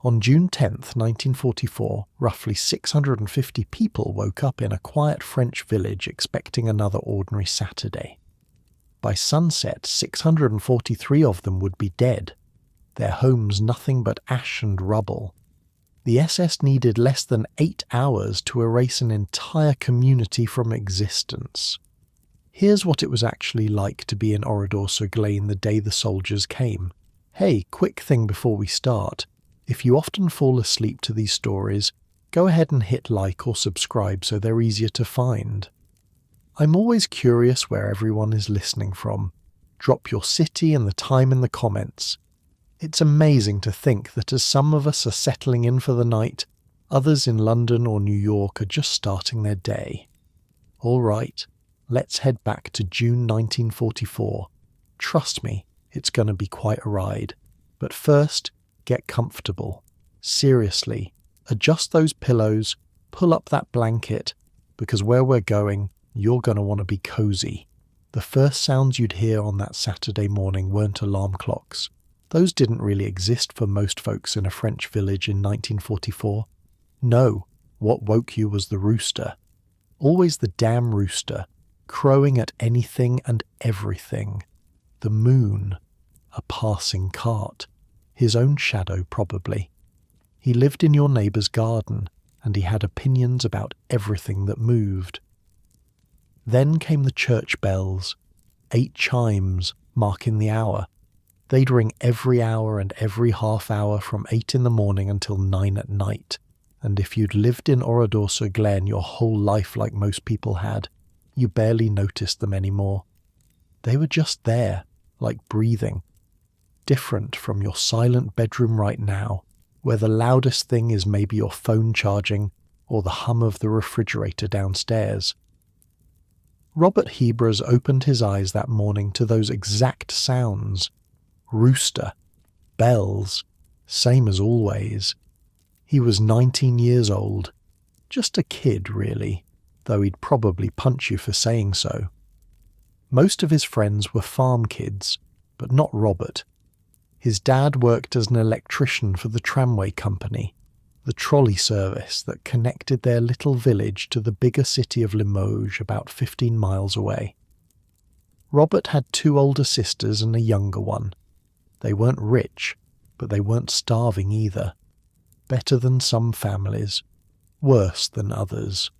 On June 10th, 1944, roughly 650 people woke up in a quiet French village expecting another ordinary Saturday. By sunset, 643 of them would be dead, their homes nothing but ash and rubble. The SS needed less than 8 hours to erase an entire community from existence. Here's what it was actually like to be in Oradour-sur-Glane the day the soldiers came. Hey, quick thing before we start. If you often fall asleep to these stories, go ahead and hit like or subscribe so they're easier to find. I'm always curious where everyone is listening from. Drop your city and the time in the comments. It's amazing to think that as some of us are settling in for the night, others in London or New York are just starting their day. All right, let's head back to June 1944. Trust me, it's going to be quite a ride. But first, get comfortable. Seriously, adjust those pillows, pull up that blanket, because where we're going, you're going to want to be cozy. The first sounds you'd hear on that Saturday morning weren't alarm clocks. Those didn't really exist for most folks in a French village in 1944. No, what woke you was the rooster. Always the damn rooster, crowing at anything and everything. The moon, a passing cart, his own shadow probably. He lived in your neighbour's garden, and he had opinions about everything that moved. Then came the church bells, 8 chimes marking the hour. They'd ring every hour and every half hour from 8 in the morning until 9 at night, and if you'd lived in Oradour-sur-Glane your whole life like most people had, you barely noticed them anymore. They were just there, like breathing. Different from your silent bedroom right now, where the loudest thing is maybe your phone charging or the hum of the refrigerator downstairs. Robert Hebras opened his eyes that morning to those exact sounds. Rooster, bells, same as always. He was 19 years old. Just a kid, really, though he'd probably punch you for saying so. Most of his friends were farm kids, but not Robert. His dad worked as an electrician for the tramway company, the trolley service that connected their little village to the bigger city of Limoges about 15 miles away. Robert had 2 older sisters and a younger one. They weren't rich, but they weren't starving either. Better than some families, worse than others.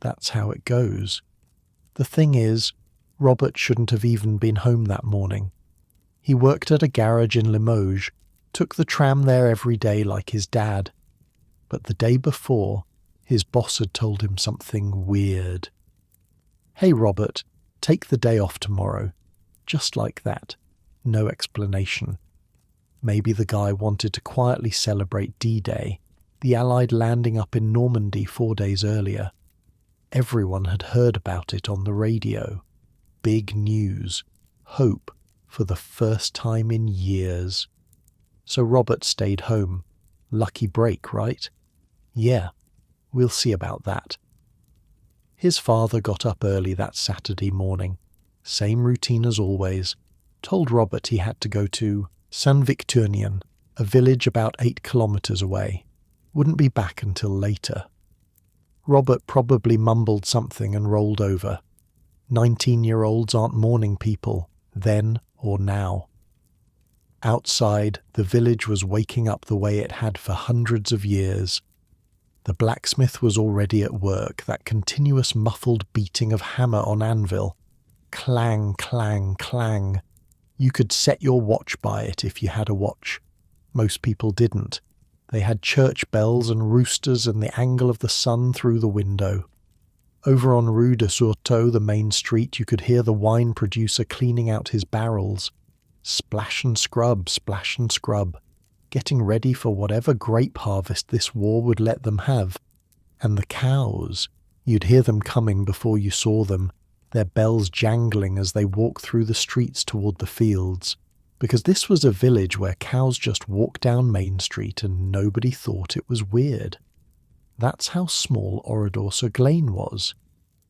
That's how it goes. The thing is, Robert shouldn't have even been home that morning. He worked at a garage in Limoges, took the tram there every day like his dad. But the day before, his boss had told him something weird. "Hey Robert, take the day off tomorrow." Just like that. No explanation. Maybe the guy wanted to quietly celebrate D-Day, the Allied landing up in Normandy 4 days earlier. Everyone had heard about it on the radio. Big news. Hope for the first time in years. So Robert stayed home. Lucky break, right? Yeah, we'll see about that. His father got up early that Saturday morning. Same routine as always. Told Robert he had to go to Saint-Victurnien, a village about 8 kilometres away. Wouldn't be back until later. Robert probably mumbled something and rolled over. 19-year-olds aren't morning people, then or now. Outside, the village was waking up the way it had for hundreds of years. The blacksmith was already at work, that continuous muffled beating of hammer on anvil. Clang, clang, clang. You could set your watch by it if you had a watch. Most people didn't. They had church bells and roosters and the angle of the sun through the window. Over on Rue de Surtot, the main street, you could hear the wine producer cleaning out his barrels. Splash and scrub, getting ready for whatever grape harvest this war would let them have. And the cows, you'd hear them coming before you saw them, their bells jangling as they walked through the streets toward the fields, because this was a village where cows just walked down Main Street and nobody thought it was weird. That's how small Oradour-sur-Glane was.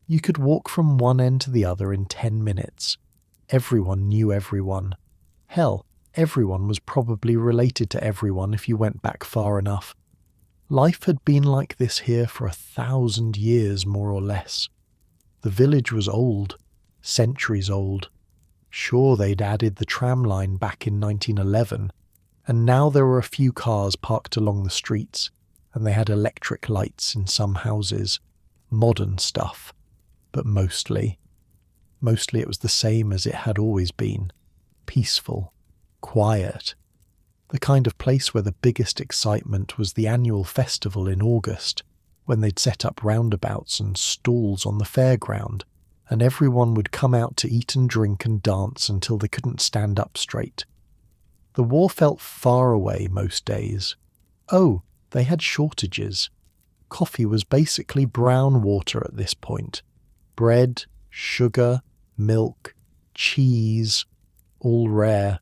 You could walk from one end to the other in 10 minutes. Everyone knew everyone. Hell, Everyone was probably related to everyone if you went back far enough. Life had been like this here for 1,000 years, more or less. The village was old, centuries old. Sure, they'd added the tram line back in 1911, and now there were a few cars parked along the streets, and they had electric lights in some houses. Modern stuff, but mostly it was the same as it had always been. Peaceful, quiet. The kind of place where the biggest excitement was the annual festival in August, when they'd set up roundabouts and stalls on the fairground, and everyone would come out to eat and drink and dance until they couldn't stand up straight. The war felt far away most days. Oh, they had shortages. Coffee was basically brown water at this point. Bread, sugar, milk, cheese, all rare.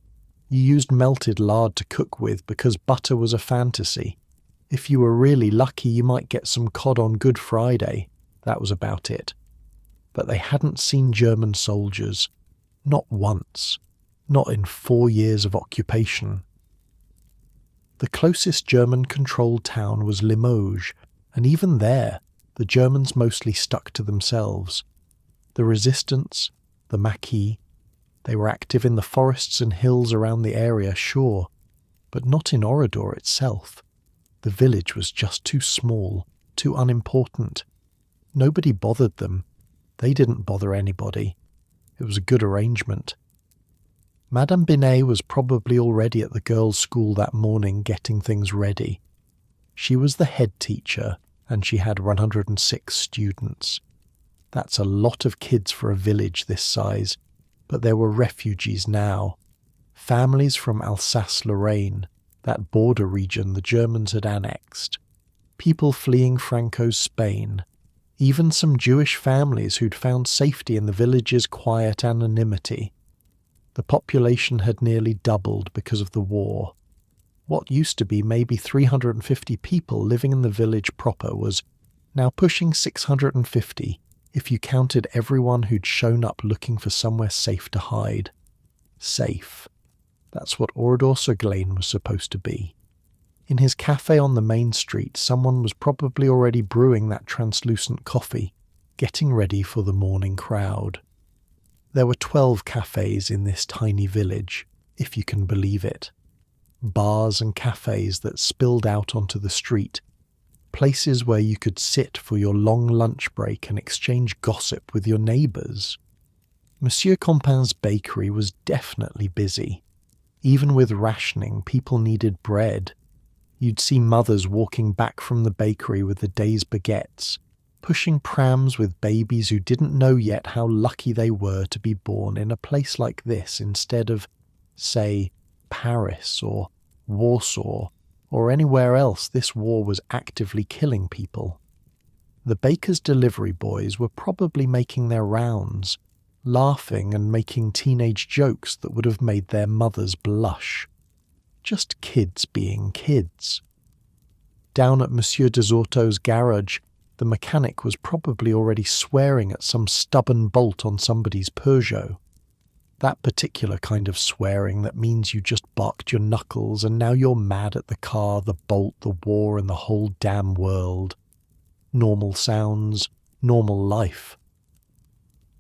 You used melted lard to cook with because butter was a fantasy. If you were really lucky, you might get some cod on Good Friday. That was about it. But they hadn't seen German soldiers. Not once. Not in 4 years of occupation. The closest German-controlled town was Limoges, and even there, the Germans mostly stuck to themselves. The resistance, the Maquis, they were active in the forests and hills around the area, sure, but not in Oradour itself. The village was just too small, too unimportant. Nobody bothered them. They didn't bother anybody. It was a good arrangement. Madame Binet was probably already at the girls' school that morning getting things ready. She was the head teacher, and she had 106 students. That's a lot of kids for a village this size, but there were refugees now. Families from Alsace-Lorraine, that border region the Germans had annexed. People fleeing Franco's Spain. Even some Jewish families who'd found safety in the village's quiet anonymity. The population had nearly doubled because of the war. What used to be maybe 350 people living in the village proper was now pushing 650 if you counted everyone who'd shown up looking for somewhere safe to hide. Safe. That's what Oradour-sur-Glane was supposed to be. In his cafe on the main street, someone was probably already brewing that translucent coffee, getting ready for the morning crowd. There were 12 cafes in this tiny village, if you can believe it. Bars and cafes that spilled out onto the street, places where you could sit for your long lunch break and exchange gossip with your neighbours. Monsieur Compin's bakery was definitely busy. Even with rationing, people needed bread. You'd see mothers walking back from the bakery with the day's baguettes, pushing prams with babies who didn't know yet how lucky they were to be born in a place like this instead of, say, Paris or Warsaw or anywhere else this war was actively killing people. The baker's delivery boys were probably making their rounds, laughing and making teenage jokes that would have made their mothers blush. Just kids being kids. Down at Monsieur Desorteau's garage, the mechanic was probably already swearing at some stubborn bolt on somebody's Peugeot. That particular kind of swearing that means you just barked your knuckles and now you're mad at the car, the bolt, the war, and the whole damn world. Normal sounds, normal life.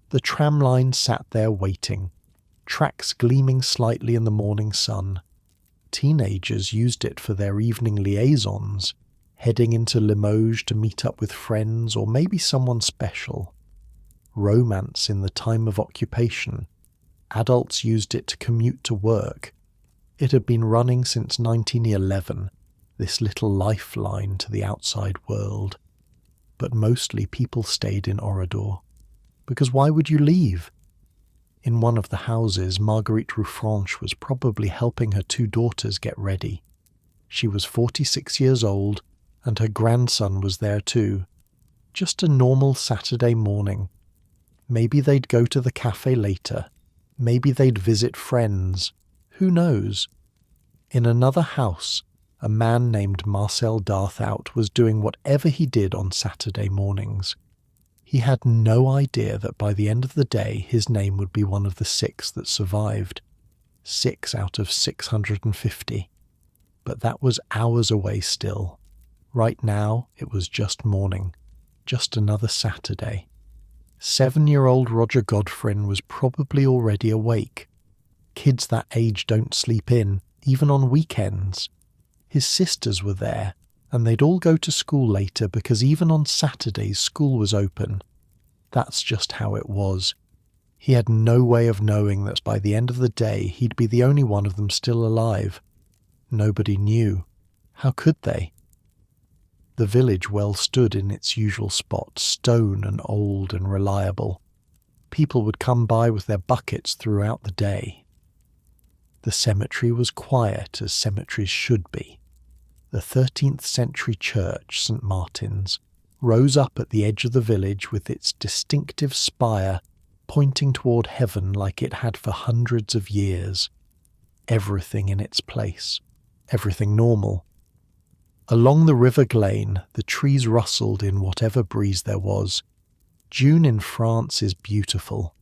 The tram line sat there waiting, tracks gleaming slightly in the morning sun. Teenagers used it for their evening liaisons, heading into Limoges to meet up with friends or maybe someone special. Romance in the time of occupation. Adults used it to commute to work. It had been running since 1911, this little lifeline to the outside world. But mostly people stayed in Oradour. Because why would you leave? In one of the houses, Marguerite Ruffranche was probably helping her 2 daughters get ready. She was 46 years old, and her grandson was there too. Just a normal Saturday morning. Maybe they'd go to the cafe later. Maybe they'd visit friends. Who knows? In another house, a man named Marcel Darthout was doing whatever he did on Saturday mornings. He had no idea that by the end of the day his name would be one of the 6 that survived. 6 out of 650. But that was hours away still. Right now, it was just morning. Just another Saturday. 7-year-old Roger Godfrin was probably already awake. Kids that age don't sleep in, even on weekends. His sisters were there, and they'd all go to school later because even on Saturdays school was open. That's just how it was. He had no way of knowing that by the end of the day he'd be the only one of them still alive. Nobody knew. How could they? The village well stood in its usual spot, stone and old and reliable. People would come by with their buckets throughout the day. The cemetery was quiet as cemeteries should be. The 13th century church, St. Martin's, rose up at the edge of the village with its distinctive spire pointing toward heaven like it had for hundreds of years. Everything in its place. Everything normal. Along the river Glane, the trees rustled in whatever breeze there was. June in France is beautiful.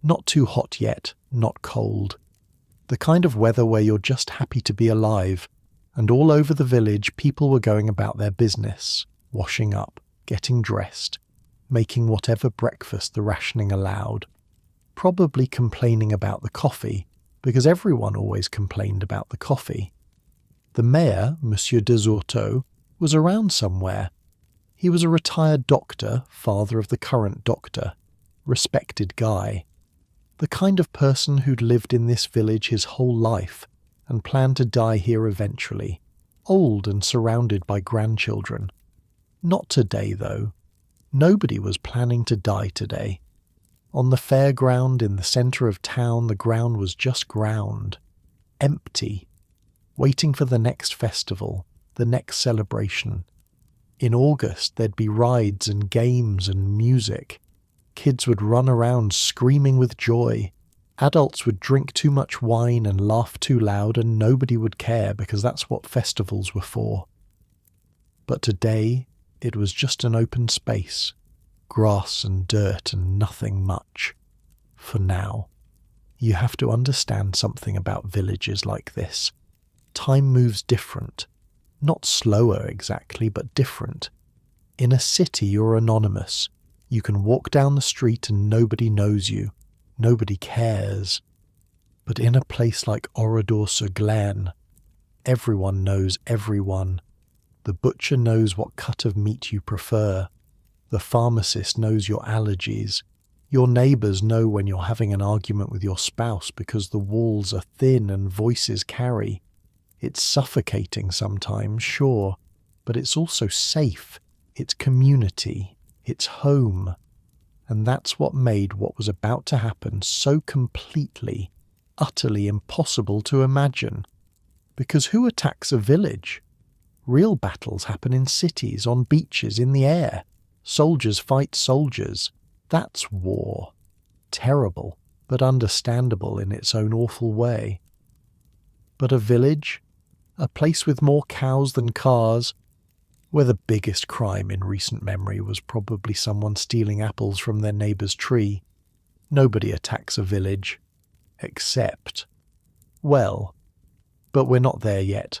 Not too hot yet, not cold. The kind of weather where you're just happy to be alive, and all over the village people were going about their business, washing up, getting dressed, making whatever breakfast the rationing allowed, probably complaining about the coffee, because everyone always complained about the coffee. The mayor, Monsieur Desourteaux, was around somewhere. He was a retired doctor, father of the current doctor, respected guy. The kind of person who'd lived in this village his whole life and planned to die here eventually, old and surrounded by grandchildren. Not today, though. Nobody was planning to die today. On the fairground in the centre of town, the ground was just ground. Empty. Waiting for the next festival, the next celebration. In August, there'd be rides and games and music. Kids would run around screaming with joy. Adults would drink too much wine and laugh too loud, and nobody would care because that's what festivals were for. But today, it was just an open space. Grass and dirt and nothing much. For now. You have to understand something about villages like this. Time moves different. Not slower exactly, but different. In a city, you're anonymous. You can walk down the street and nobody knows you. Nobody cares. But in a place like Oradour-sur-Glane, everyone knows everyone. The butcher knows what cut of meat you prefer. The pharmacist knows your allergies. Your neighbours know when you're having an argument with your spouse because the walls are thin and voices carry. It's suffocating sometimes, sure, but it's also safe. It's community. It's home. And that's what made what was about to happen so completely, utterly impossible to imagine. Because who attacks a village? Real battles happen in cities, on beaches, in the air. Soldiers fight soldiers. That's war. Terrible, but understandable in its own awful way. But a village? A place with more cows than cars, where the biggest crime in recent memory was probably someone stealing apples from their neighbour's tree. Nobody attacks a village. Except... well, but we're not there yet.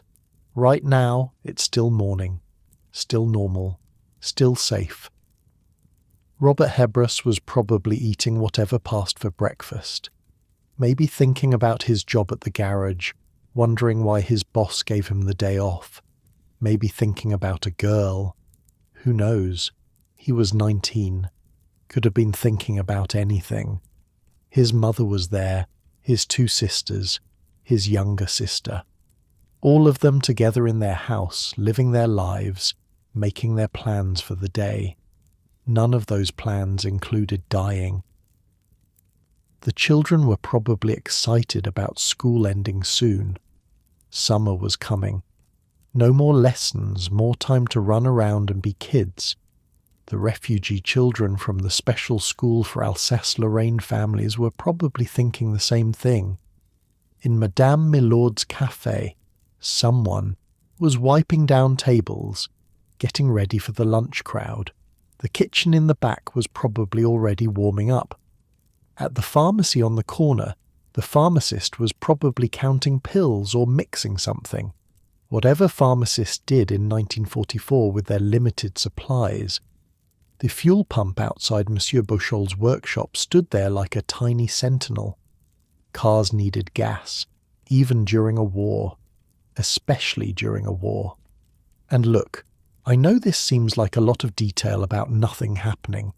Right now, it's still morning. Still normal. Still safe. Robert Hebrus was probably eating whatever passed for breakfast. Maybe thinking about his job at the garage, wondering why his boss gave him the day off. Maybe thinking about a girl. Who knows? He was 19. Could have been thinking about anything. His mother was there, his 2 sisters, his younger sister. All of them together in their house, living their lives, making their plans for the day. None of those plans included dying. The children were probably excited about school ending soon. Summer was coming. No more lessons, more time to run around and be kids. The refugee children from the special school for Alsace-Lorraine families were probably thinking the same thing. In Madame Milord's cafe, someone was wiping down tables, getting ready for the lunch crowd. The kitchen in the back was probably already warming up. At the pharmacy on the corner, The pharmacist was probably counting pills or mixing something. Whatever pharmacists did in 1944 with their limited supplies, the fuel pump outside Monsieur Beauchol's workshop stood there like a tiny sentinel. Cars needed gas, even during a war, especially during a war. And look, I know this seems like a lot of detail about nothing happening,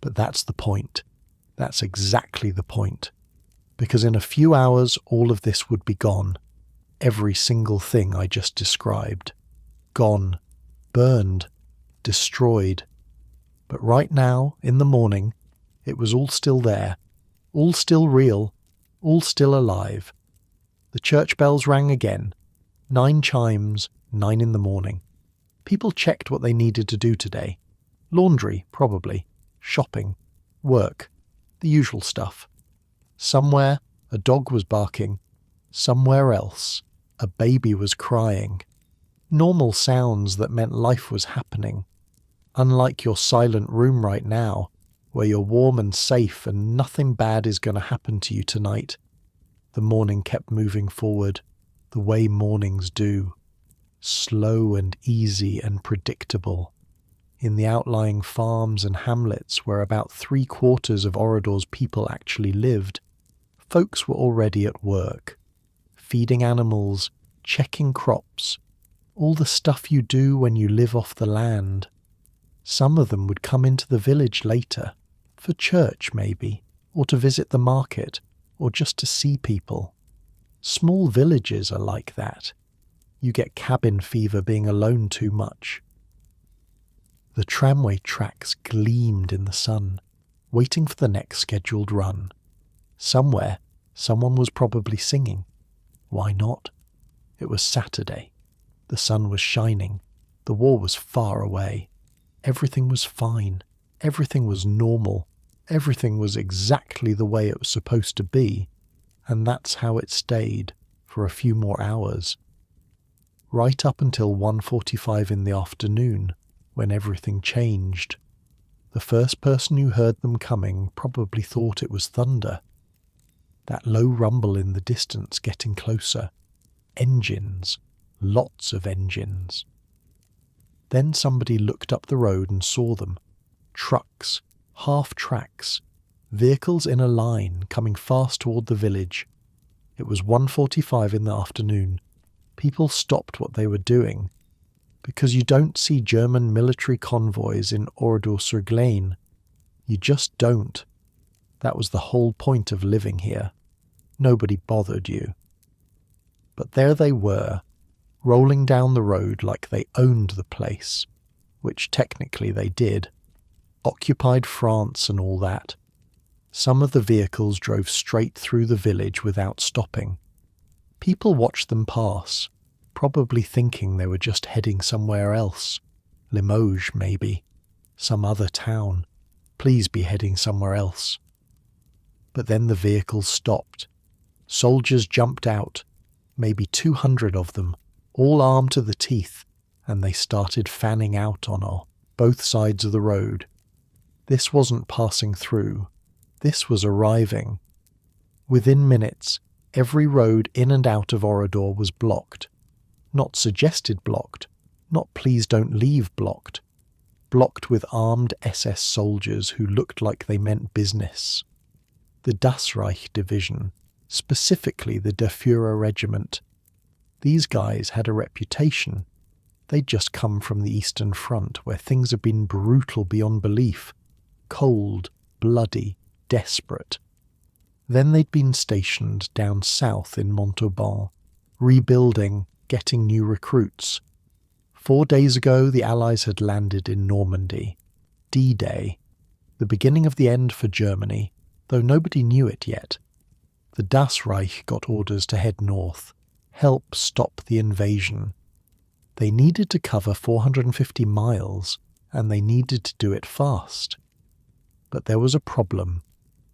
but that's the point. That's exactly the point. Because in a few hours all of this would be gone. Every single thing I just described. Gone, burned, destroyed. But right now, in the morning, it was all still there, all still real, all still alive. The church bells rang again. 9 chimes, 9 in the morning. People checked what they needed to do today. Laundry, probably. Shopping. Work. The usual stuff. Somewhere, a dog was barking. Somewhere else, a baby was crying. Normal sounds that meant life was happening. Unlike your silent room right now, where you're warm and safe and nothing bad is going to happen to you tonight. The morning kept moving forward, the way mornings do. Slow and easy and predictable. In the outlying farms and hamlets where about 3/4 of Orador's people actually lived, folks were already at work, feeding animals, checking crops, all the stuff you do when you live off the land. Some of them would come into the village later, for church maybe, or to visit the market, or just to see people. Small villages are like that. You get cabin fever being alone too much. The tramway tracks gleamed in the sun, waiting for the next scheduled run. Somewhere, someone was probably singing. Why not? It was Saturday. The sun was shining. The war was far away. Everything was fine. Everything was normal. Everything was exactly the way it was supposed to be. And that's how it stayed for a few more hours. Right up until 1:45 in the afternoon, when everything changed. The first person who heard them coming probably thought it was thunder. That low rumble in the distance getting closer. Engines. Lots of engines. Then somebody looked up the road and saw them. Trucks. Half-tracks. Vehicles in a line coming fast toward the village. It was 1:45 in the afternoon. People stopped what they were doing. Because you don't see German military convoys in Oradour-sur-Glane. You just don't. That was the whole point of living here. Nobody bothered you. But there they were, rolling down the road like they owned the place, which technically they did. Occupied France and all that. Some of the vehicles drove straight through the village without stopping. People watched them pass, probably thinking they were just heading somewhere else. Limoges, maybe. Some other town. Please be heading somewhere else. But then the vehicles stopped. Soldiers jumped out, maybe 200 of them, all armed to the teeth, and they started fanning out on both sides of the road. This wasn't passing through. This was arriving. Within minutes, every road in and out of Oradour was blocked. Not suggested blocked, not please don't leave blocked. Blocked with armed SS soldiers who looked like they meant business. The Das Reich division, specifically the Der Führer regiment. These guys had a reputation. They'd just come from the Eastern Front where things had been brutal beyond belief. Cold, bloody, desperate. Then they'd been stationed down south in Montauban, rebuilding, getting new recruits. 4 days ago the Allies had landed in Normandy. D-Day. The beginning of the end for Germany, though nobody knew it yet. The Das Reich got orders to head north, help stop the invasion. They needed to cover 450 miles, and they needed to do it fast. But there was a problem.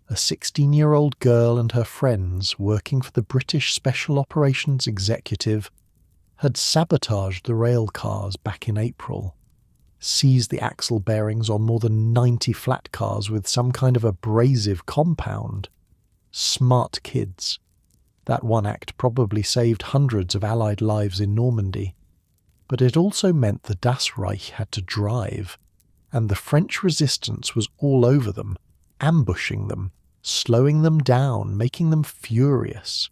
A 16-year-old girl and her friends working for the British Special Operations Executive had sabotaged the rail cars back in April, seized the axle bearings on more than 90 flat cars with some kind of abrasive compound. Smart kids. That one act probably saved hundreds of Allied lives in Normandy. But it also meant the Das Reich had to drive, and the French resistance was all over them, ambushing them, slowing them down, making them furious.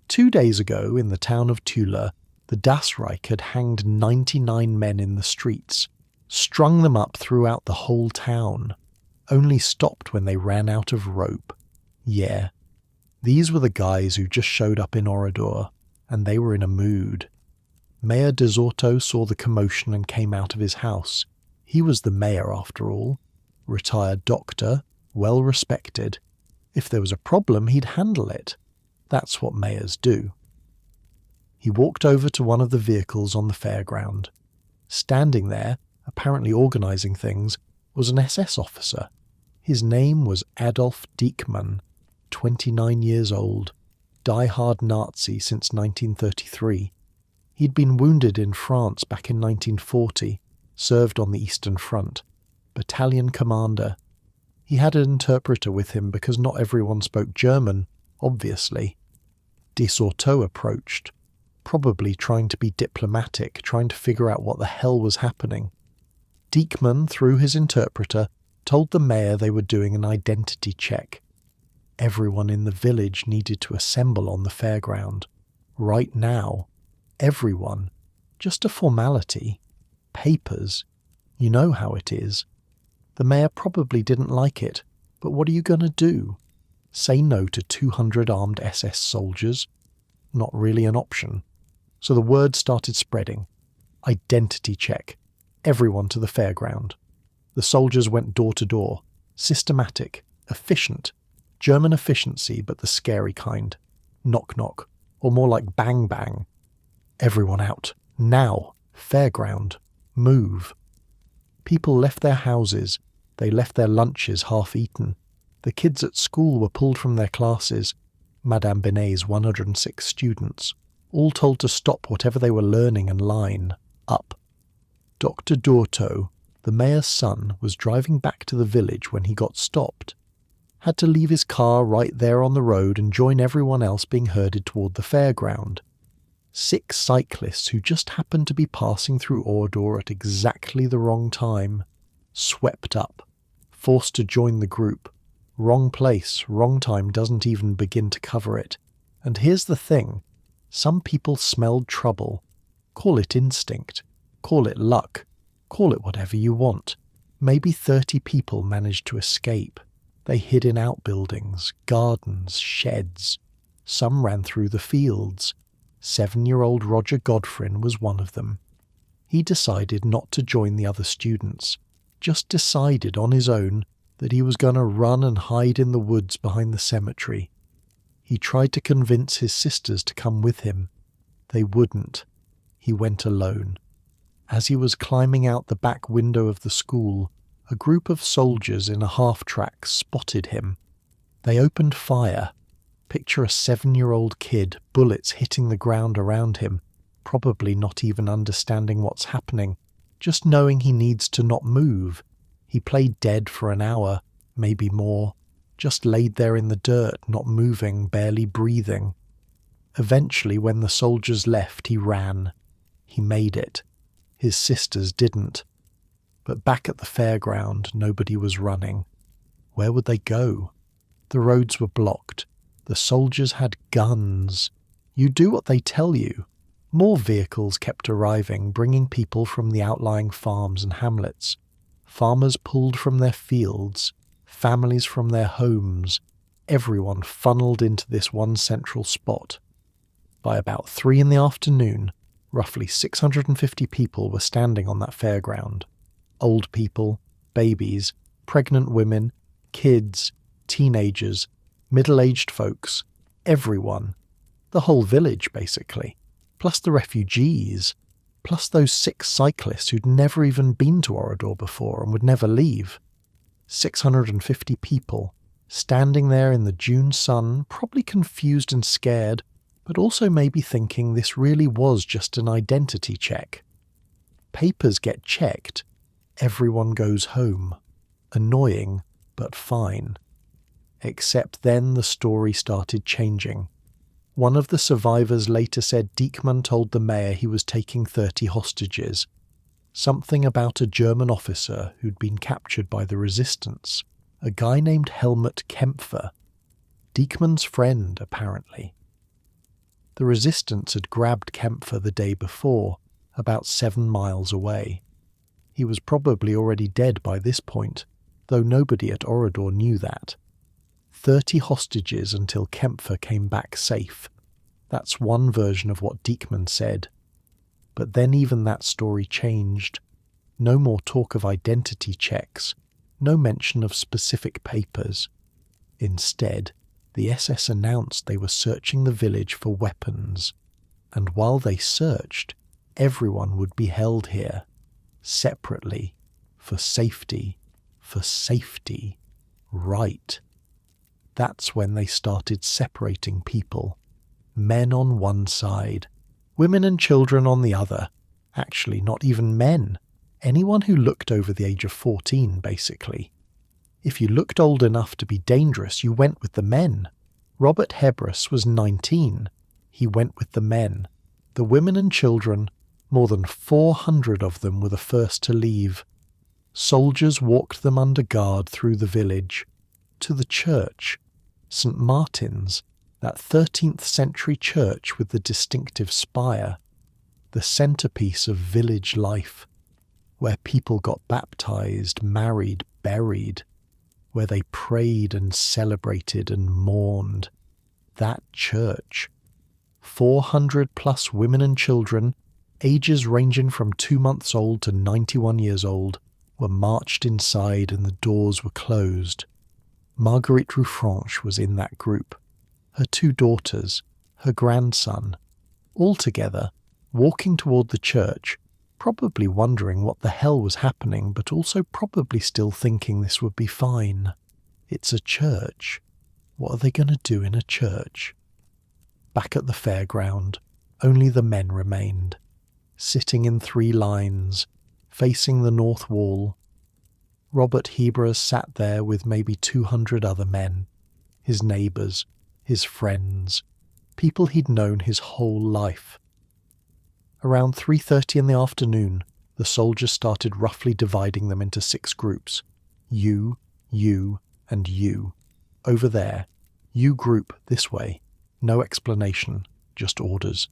2 days ago, in the town of Tulle, the Das Reich had hanged 99 men in the streets, strung them up throughout the whole town, only stopped when they ran out of rope. Yeah, these were the guys who just showed up in Oradour, and they were in a mood. Mayor Desorto saw the commotion and came out of his house. He was the mayor after all. Retired doctor, well respected. If there was a problem, he'd handle it. That's what mayors do. He walked over to one of the vehicles on the fairground. Standing there, apparently organising things, was an SS officer. His name was Adolf Diekmann, 29 years old, die-hard Nazi since 1933. He'd been wounded in France back in 1940, served on the Eastern Front, battalion commander. He had an interpreter with him because not everyone spoke German, obviously. Desorto approached, probably trying to be diplomatic, trying to figure out what the hell was happening. Diekmann, through his interpreter, told the mayor they were doing an identity check. Everyone in the village needed to assemble on the fairground. Right now. Everyone. Just a formality. Papers. You know how it is. The mayor probably didn't like it, but what are you going to do? Say no to 200 armed SS soldiers? Not really an option. So the word started spreading. Identity check. Everyone to the fairground. The soldiers went door to door. Systematic. Efficient. German efficiency, but the scary kind. Knock knock. Or more like bang bang. Everyone out. Now. Fairground. Move. People left their houses. They left their lunches half-eaten. The kids at school were pulled from their classes. Madame Binet's 106 students, all told to stop whatever they were learning and line up. Dr. Dorto, the mayor's son, was driving back to the village when he got stopped. Had to leave his car right there on the road and join everyone else being herded toward the fairground. 6 cyclists who just happened to be passing through Oradour at exactly the wrong time. Swept up. Forced to join the group. Wrong place, wrong time doesn't even begin to cover it. And here's the thing. Some people smelled trouble. Call it instinct. Call it luck. Call it whatever you want. Maybe 30 people managed to escape. They hid in outbuildings, gardens, sheds. Some ran through the fields. 7-year-old Roger Godfrin was one of them. He decided not to join the other students, just decided on his own that he was going to run and hide in the woods behind the cemetery. He tried to convince his sisters to come with him. They wouldn't. He went alone. As he was climbing out the back window of the school, a group of soldiers in a half-track spotted him. They opened fire. Picture a 7-year-old kid, bullets hitting the ground around him, probably not even understanding what's happening, just knowing he needs to not move. He played dead for an hour, maybe more, just laid there in the dirt, not moving, barely breathing. Eventually, when the soldiers left, he ran. He made it. His sisters didn't. But back at the fairground, nobody was running. Where would they go? The roads were blocked. The soldiers had guns. You do what they tell you. More vehicles kept arriving, bringing people from the outlying farms and hamlets. Farmers pulled from their fields, families from their homes. Everyone funneled into this one central spot. By about 3 in the afternoon, roughly 650 people were standing on that fairground. Old people, babies, pregnant women, kids, teenagers, middle-aged folks, everyone. The whole village, basically. Plus the refugees. Plus those 6 cyclists who'd never even been to Oradour before and would never leave. 650 people, standing there in the June sun, probably confused and scared, but also maybe thinking this really was just an identity check. Papers get checked. Everyone goes home. Annoying, but fine. Except then the story started changing. One of the survivors later said Diekmann told the mayor he was taking 30 hostages. Something about a German officer who'd been captured by the resistance, a guy named Helmut Kempfer, Diekmann's friend, apparently. The resistance had grabbed Kempfer the day before, about 7 miles away. He was probably already dead by this point, though nobody at Oradour knew that. 30 hostages until Kempfer came back safe. That's one version of what Diekmann said. But then even that story changed. No more talk of identity checks, no mention of specific papers. Instead, the SS announced they were searching the village for weapons, and while they searched, everyone would be held here, separately, for safety, right. That's when they started separating people. Men on one side, women and children on the other. Actually, not even men. Anyone who looked over the age of 14, basically. If you looked old enough to be dangerous, you went with the men. Robert Hebrus was 19. He went with the men. The women and children, more than 400 of them, were the first to leave. Soldiers walked them under guard through the village, to the church, St. Martin's, that 13th century church with the distinctive spire, the centerpiece of village life, where people got baptized, married, buried, where they prayed and celebrated and mourned. That church. 400 plus women and children, ages ranging from 2 months old to 91 years old, were marched inside and the doors were closed. Marguerite Ruffranche was in that group. Her 2 daughters, her grandson, all together, walking toward the church, probably wondering what the hell was happening, but also probably still thinking this would be fine. It's a church. What are they going to do in a church? Back at the fairground, only the men remained, sitting in 3 lines, facing the north wall. Robert Hebrus sat there with maybe 200 other men, his neighbours, his friends, people he'd known his whole life. Around 3:30 in the afternoon, the soldiers started roughly dividing them into 6 groups. You, and you. Over there. You group this way. No explanation, just orders.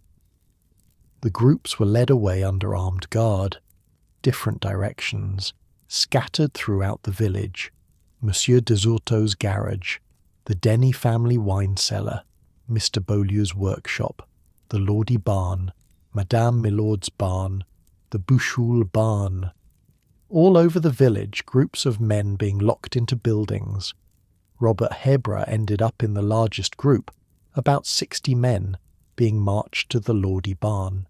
The groups were led away under armed guard. Different directions, scattered throughout the village. Monsieur Desourteau's garage, the Denny family wine cellar, Mr. Beaulieu's workshop, the Lordy barn, Madame Milord's barn, the Bouchoul barn. All over the village, groups of men being locked into buildings. Robert Hebrus ended up in the largest group, about 60 men, being marched to the Lordy barn.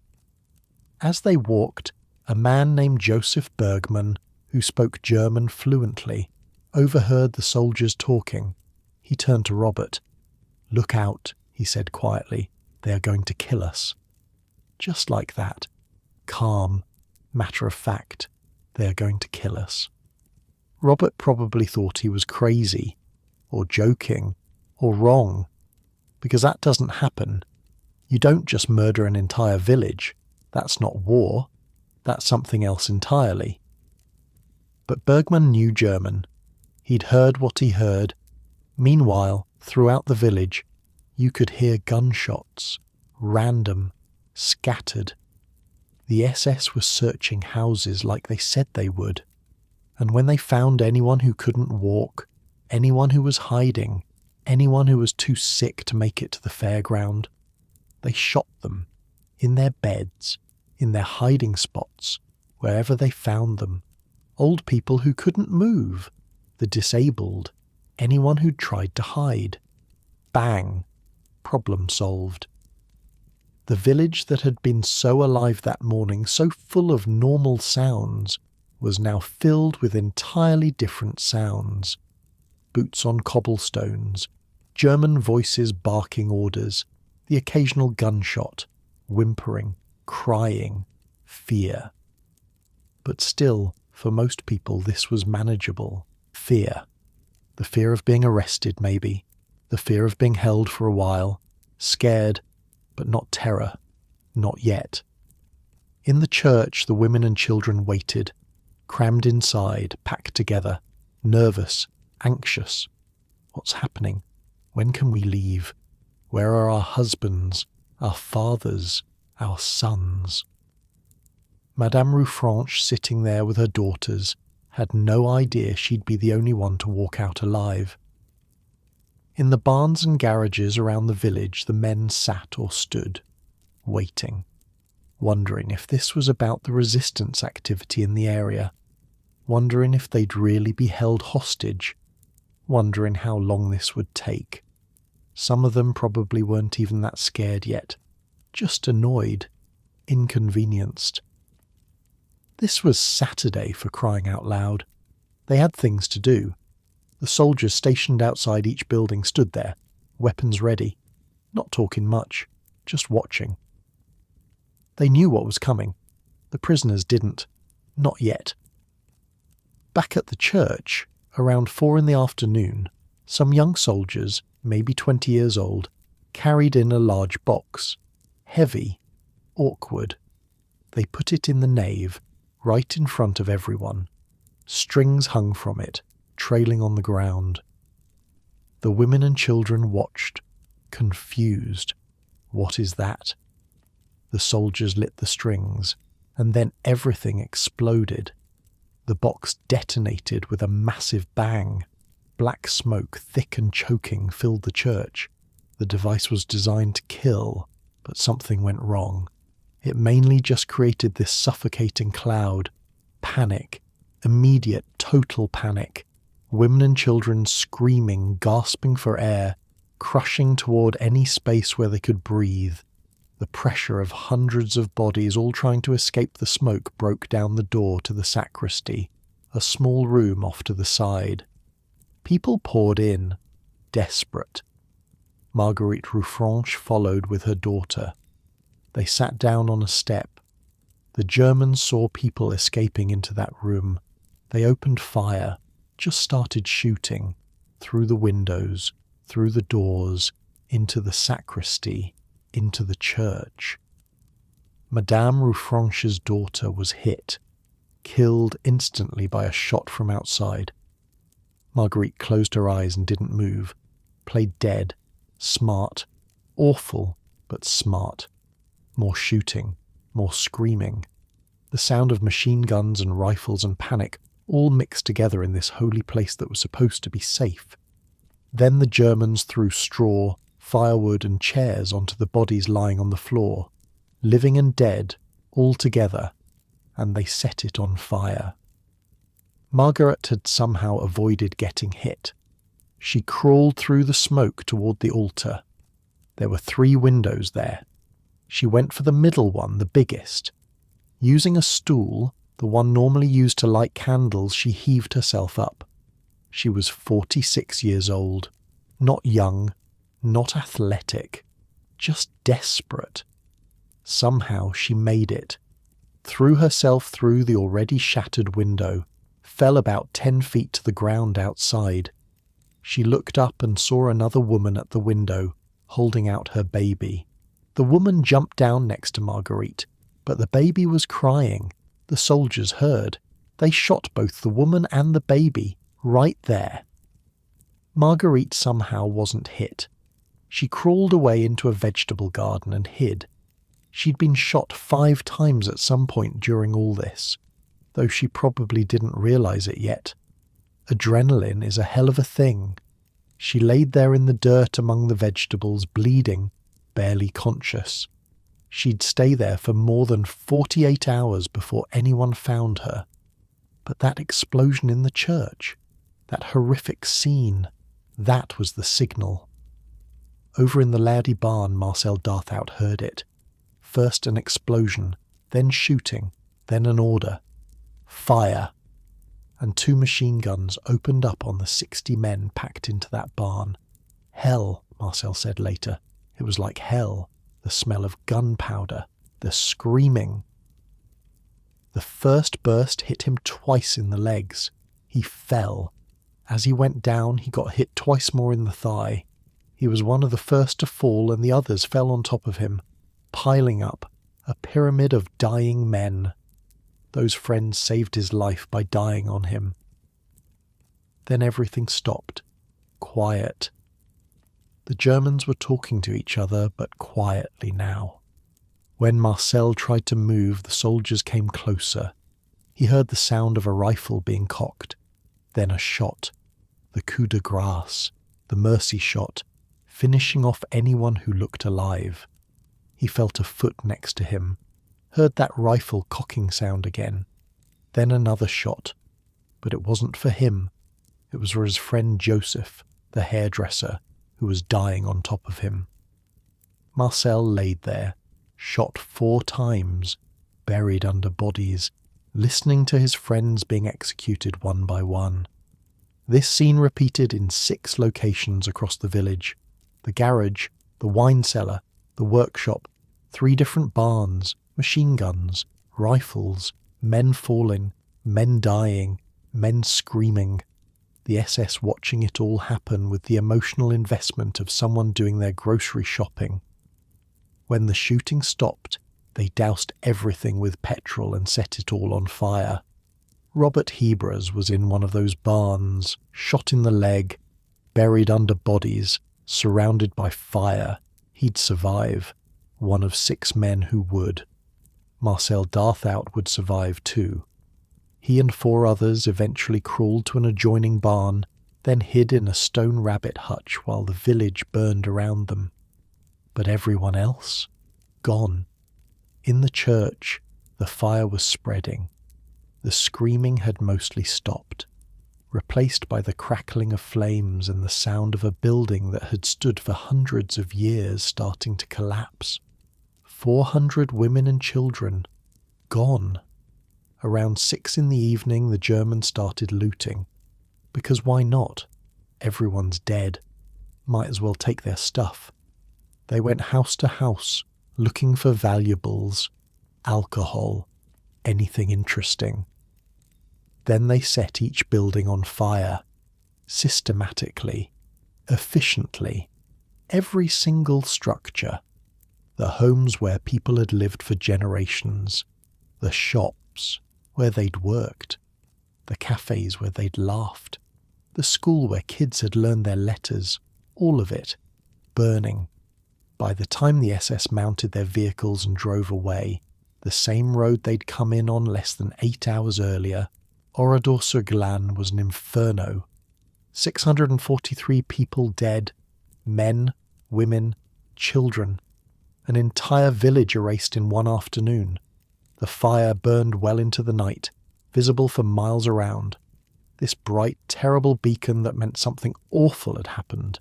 As they walked, a man named Joseph Bergmann, who spoke German fluently, overheard the soldiers talking. He turned to Robert. "Look out," he said quietly. "They are going to kill us." Just like that. Calm, matter of fact. They are going to kill us. Robert probably thought he was crazy, or joking, or wrong, because that doesn't happen. You don't just murder an entire village. That's not war. That's something else entirely. But Bergmann knew German. He'd heard what he heard. Meanwhile, throughout the village, you could hear gunshots, random, scattered. The SS was searching houses like they said they would, and when they found anyone who couldn't walk, anyone who was hiding, anyone who was too sick to make it to the fairground, they shot them, in their beds, in their hiding spots, wherever they found them. Old people who couldn't move, the disabled, anyone who tried to hide. Bang! Problem solved. The village that had been so alive that morning, so full of normal sounds, was now filled with entirely different sounds. Boots on cobblestones, German voices barking orders, the occasional gunshot, whimpering, crying, fear. But still, for most people this was manageable. Fear. The fear of being arrested, maybe. The fear of being held for a while. Scared, but not terror. Not yet. In the church, the women and children waited, crammed inside, packed together, nervous, anxious. What's happening? When can we leave? Where are our husbands, our fathers, our sons? Madame Ruffranche, sitting there with her daughters, had no idea she'd be the only one to walk out alive. In the barns and garages around the village, the men sat or stood, waiting, wondering if this was about the resistance activity in the area, wondering if they'd really be held hostage, wondering how long this would take. Some of them probably weren't even that scared yet, just annoyed, inconvenienced. This was Saturday, for crying out loud. They had things to do. The soldiers stationed outside each building stood there, weapons ready, not talking much, just watching. They knew what was coming. The prisoners didn't. Not yet. Back at the church, around 4 p.m, some young soldiers, maybe 20 years old, carried in a large box. Heavy, awkward. They put it in the nave, right in front of everyone. Strings hung from it, trailing on the ground. The women and children watched, confused. What is that? The soldiers lit the strings, and then everything exploded. The box detonated with a massive bang. Black smoke, thick and choking, filled the church. The device was designed to kill, but something went wrong. It mainly just created this suffocating cloud. Panic. Immediate, total panic. Women and children screaming, gasping for air, crushing toward any space where they could breathe. The pressure of hundreds of bodies all trying to escape the smoke broke down the door to the sacristy, a small room off to the side. People poured in, desperate. Marguerite Ruffranche followed with her daughter. They sat down on a step. The Germans saw people escaping into that room. They opened fire, just started shooting, through the windows, through the doors, into the sacristy, into the church. Madame Ruffranche's daughter was hit, killed instantly by a shot from outside. Marguerite closed her eyes and didn't move, played dead, smart, awful, but smart. More shooting, more screaming. The sound of machine guns and rifles and panic all mixed together in this holy place that was supposed to be safe. Then the Germans threw straw, firewood and chairs onto the bodies lying on the floor, living and dead, all together, and they set it on fire. Margaret had somehow avoided getting hit. She crawled through the smoke toward the altar. There were 3 windows there. She went for the middle one, the biggest. Using a stool, the one normally used to light candles, she heaved herself up. She was 46 years old, not young, not athletic, just desperate. Somehow she made it, threw herself through the already shattered window, fell about 10 feet to the ground outside. She looked up and saw another woman at the window, holding out her baby. The woman jumped down next to Marguerite, but the baby was crying. The soldiers heard. They shot both the woman and the baby, right there. Marguerite somehow wasn't hit. She crawled away into a vegetable garden and hid. She'd been shot 5 times at some point during all this, though she probably didn't realize it yet. Adrenaline is a hell of a thing. She laid there in the dirt among the vegetables, bleeding, barely conscious. She'd stay there for more than 48 hours before anyone found her. But that explosion in the church, that horrific scene, that was the signal. Over in the Lardy barn, Marcel Darthout heard it. First an explosion, then shooting, then an order. Fire! And 2 machine guns opened up on the 60 men packed into that barn. Hell, Marcel said later. It was like hell. The smell of gunpowder, the screaming. The first burst hit him twice in the legs. He fell, As he went down, he got hit twice more in the thigh. He was one of the first to fall, and the others fell on top of him, piling up, a pyramid of dying men. Those friends saved his life by dying on him. Then everything stopped. Quiet. The Germans were talking to each other, but quietly now. When Marcel tried to move, the soldiers came closer. He heard the sound of a rifle being cocked. Then a shot. The coup de grâce, the mercy shot, finishing off anyone who looked alive. He felt a foot next to him, heard that rifle cocking sound again. Then another shot. But it wasn't for him. It was for his friend Joseph, the hairdresser, who was dying on top of him. Marcel laid there, shot 4 times, buried under bodies, listening to his friends being executed one by one. This scene repeated in 6 locations across the village: the garage, the wine cellar, the workshop, 3 different barns, machine guns, rifles, men falling, men dying, men screaming. The SS watching it all happen with the emotional investment of someone doing their grocery shopping. When the shooting stopped, they doused everything with petrol and set it all on fire. Robert Hebras was in one of those barns, shot in the leg, buried under bodies, surrounded by fire. He'd survive, one of 6 men who would. Marcel Darthout would survive too. He and 4 others eventually crawled to an adjoining barn, then hid in a stone rabbit hutch while the village burned around them. But everyone else? Gone. In the church, the fire was spreading. The screaming had mostly stopped, replaced by the crackling of flames and the sound of a building that had stood for hundreds of years starting to collapse. 400 women and children, gone. Around 6 in the evening, the Germans started looting. Because why not? Everyone's dead. Might as well take their stuff. They went house to house, looking for valuables, alcohol, anything interesting. Then they set each building on fire, systematically, efficiently, every single structure. The homes where people had lived for generations, the shops where they'd worked, the cafes where they'd laughed, the school where kids had learned their letters, all of it, burning. By the time the SS mounted their vehicles and drove away, the same road they'd come in on less than 8 hours earlier, Oradour-sur-Glane was an inferno. 643 people dead, men, women, children. An entire village erased in one afternoon. The fire burned well into the night, visible for miles around. This bright, terrible beacon that meant something awful had happened.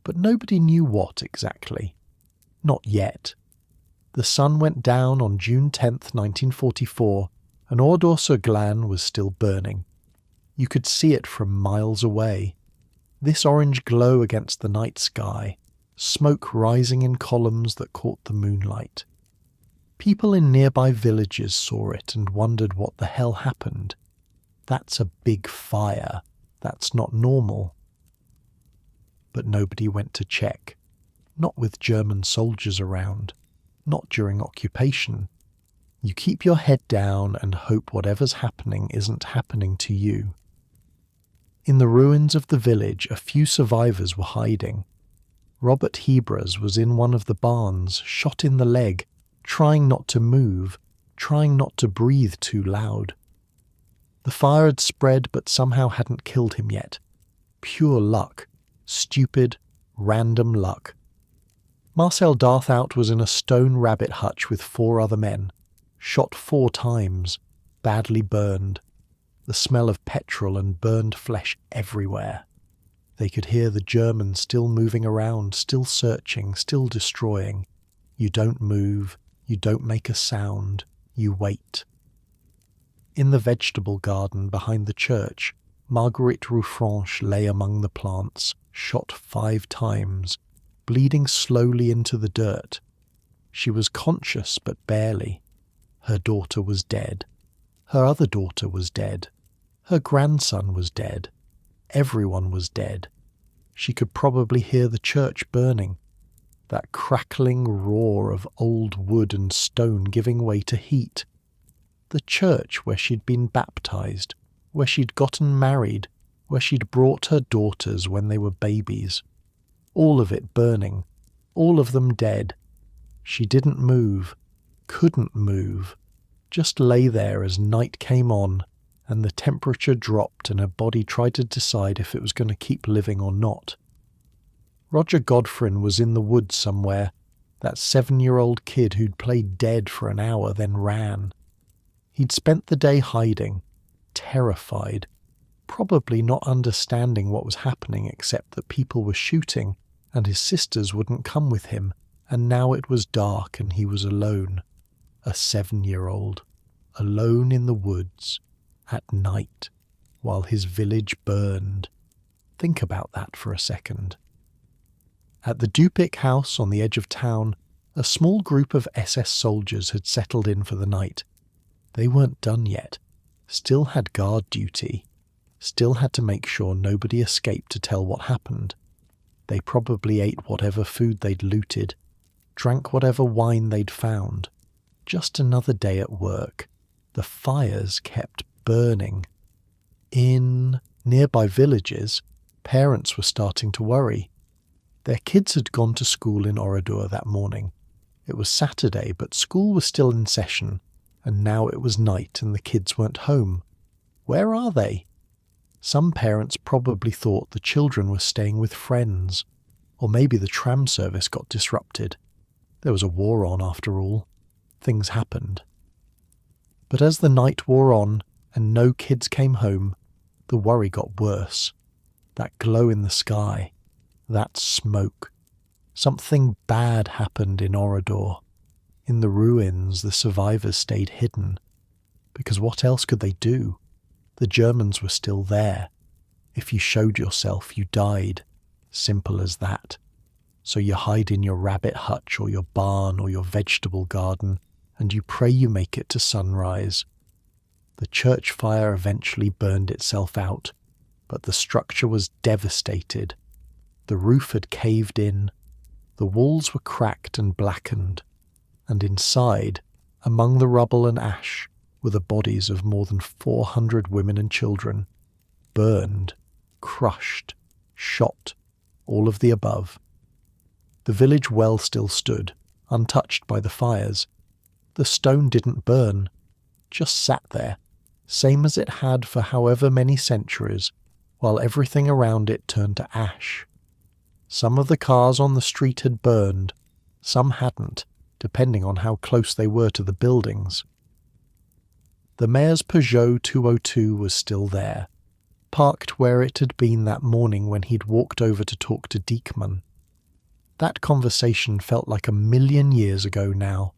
But nobody knew what exactly. Not yet. The sun went down on June 10th, 1944, and Oradour-sur-Glane was still burning. You could see it from miles away. This orange glow against the night sky, smoke rising in columns that caught the moonlight. People in nearby villages saw it and wondered what the hell happened. That's a big fire. That's not normal. But nobody went to check. Not with German soldiers around. Not during occupation. You keep your head down and hope whatever's happening isn't happening to you. In the ruins of the village, a few survivors were hiding. Robert Hebras was in one of the barns, shot in the leg, trying not to move, trying not to breathe too loud. The fire had spread but somehow hadn't killed him yet. Pure luck. Stupid, random luck. Marcel Darthout was in a stone rabbit hutch with 4 other men, shot 4 times, badly burned. The smell of petrol and burned flesh everywhere. They could hear the Germans still moving around, still searching, still destroying. You don't move, you don't make a sound, you wait. In the vegetable garden behind the church, Marguerite Ruffranche lay among the plants, shot 5 times, bleeding slowly into the dirt. She was conscious, but barely. Her daughter was dead. Her other daughter was dead. Her grandson was dead. Everyone was dead. She could probably hear the church burning, that crackling roar of old wood and stone giving way to heat. The church where she'd been baptized, where she'd gotten married, where she'd brought her daughters when they were babies. All of it burning, all of them dead. She didn't move, couldn't move, just lay there as night came on and the temperature dropped and her body tried to decide if it was going to keep living or not. Roger Godfrin was in the woods somewhere, that 7-year-old kid who'd played dead for an hour then ran. He'd spent the day hiding, terrified, probably not understanding what was happening except that people were shooting and his sisters wouldn't come with him, and now it was dark and he was alone. A 7-year-old, alone in the woods, at night, while his village burned. Think about that for a second. At the Dupik house on the edge of town, a small group of SS soldiers had settled in for the night. They weren't done yet, still had guard duty, still had to make sure nobody escaped to tell what happened. They probably ate whatever food they'd looted, drank whatever wine they'd found. Just another day at work. The fires kept burning. In nearby villages, parents were starting to worry. Their kids had gone to school in Oradour that morning. It was Saturday, but school was still in session, and now it was night and the kids weren't home. Where are they? Some parents probably thought the children were staying with friends, or maybe the tram service got disrupted. There was a war on after all. Things happened. But as the night wore on and no kids came home, the worry got worse. That glow in the sky, that smoke. Something bad happened in Oradour. In the ruins, the survivors stayed hidden. Because what else could they do? The Germans were still there. If you showed yourself, you died. Simple as that. So you hide in your rabbit hutch or your barn or your vegetable garden, and you pray you make it to sunrise. The church fire eventually burned itself out, but the structure was devastated. The roof had caved in, the walls were cracked and blackened, and inside, among the rubble and ash, were the bodies of more than 400 women and children, burned, crushed, shot, all of the above. The village well still stood, untouched by the fires. The stone didn't burn, just sat there, same as it had for however many centuries, while everything around it turned to ash. Some of the cars on the street had burned, some hadn't, depending on how close they were to the buildings. The mayor's Peugeot 202 was still there, parked where it had been that morning when he'd walked over to talk to Diekmann. That conversation felt like 1,000,000 years ago now.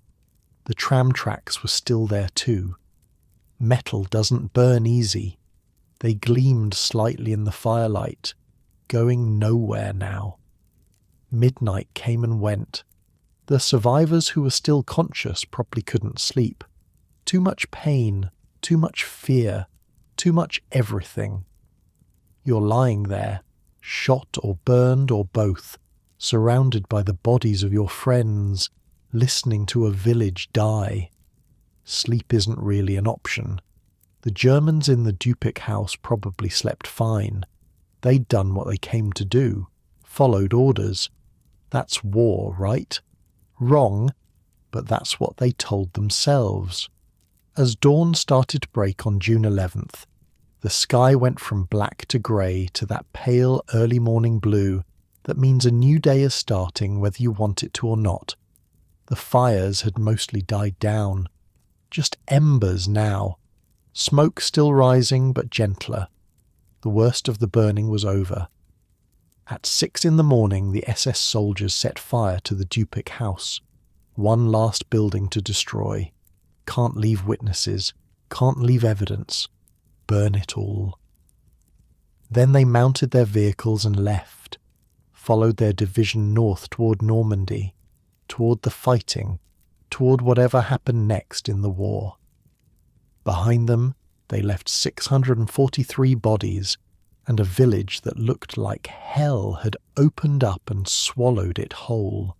The tram tracks were still there too. Metal doesn't burn easy. They gleamed slightly in the firelight, going nowhere now. Midnight came and went. The survivors who were still conscious probably couldn't sleep. Too much pain, too much fear, too much everything. You're lying there, shot or burned or both, surrounded by the bodies of your friends, listening to a village die. Sleep isn't really an option. The Germans in the Dupik house probably slept fine. They'd done what they came to do, followed orders. That's war, right? Wrong, but that's what they told themselves. As dawn started to break on June 11th, the sky went from black to grey to that pale early morning blue that means a new day is starting whether you want it to or not. The fires had mostly died down. Just embers now. Smoke still rising but gentler. The worst of the burning was over. At 6 in the morning, the SS soldiers set fire to the Dupik house. One last building to destroy. Can't leave witnesses. Can't leave evidence. Burn it all. Then they mounted their vehicles and left. Followed their division north toward Normandy. Toward the fighting. Toward whatever happened next in the war. Behind them, they left 643 bodies, and a village that looked like hell had opened up and swallowed it whole.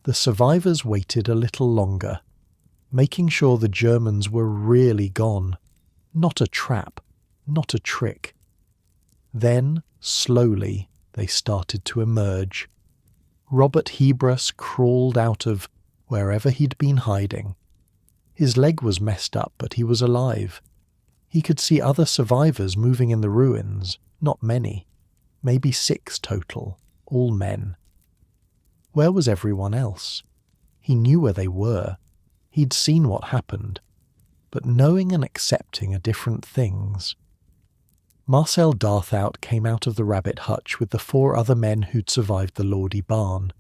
The survivors waited a little longer, making sure the Germans were really gone, not a trap, not a trick. Then, slowly, they started to emerge. Robert Hebrus crawled out of wherever he'd been hiding. His leg was messed up, but he was alive. He could see other survivors moving in the ruins, not many, maybe 6 total, all men. Where was everyone else? He knew where they were. He'd seen what happened. But knowing and accepting are different things. Marcel Darthout came out of the rabbit hutch with the 4 other men who'd survived the Lordy barn.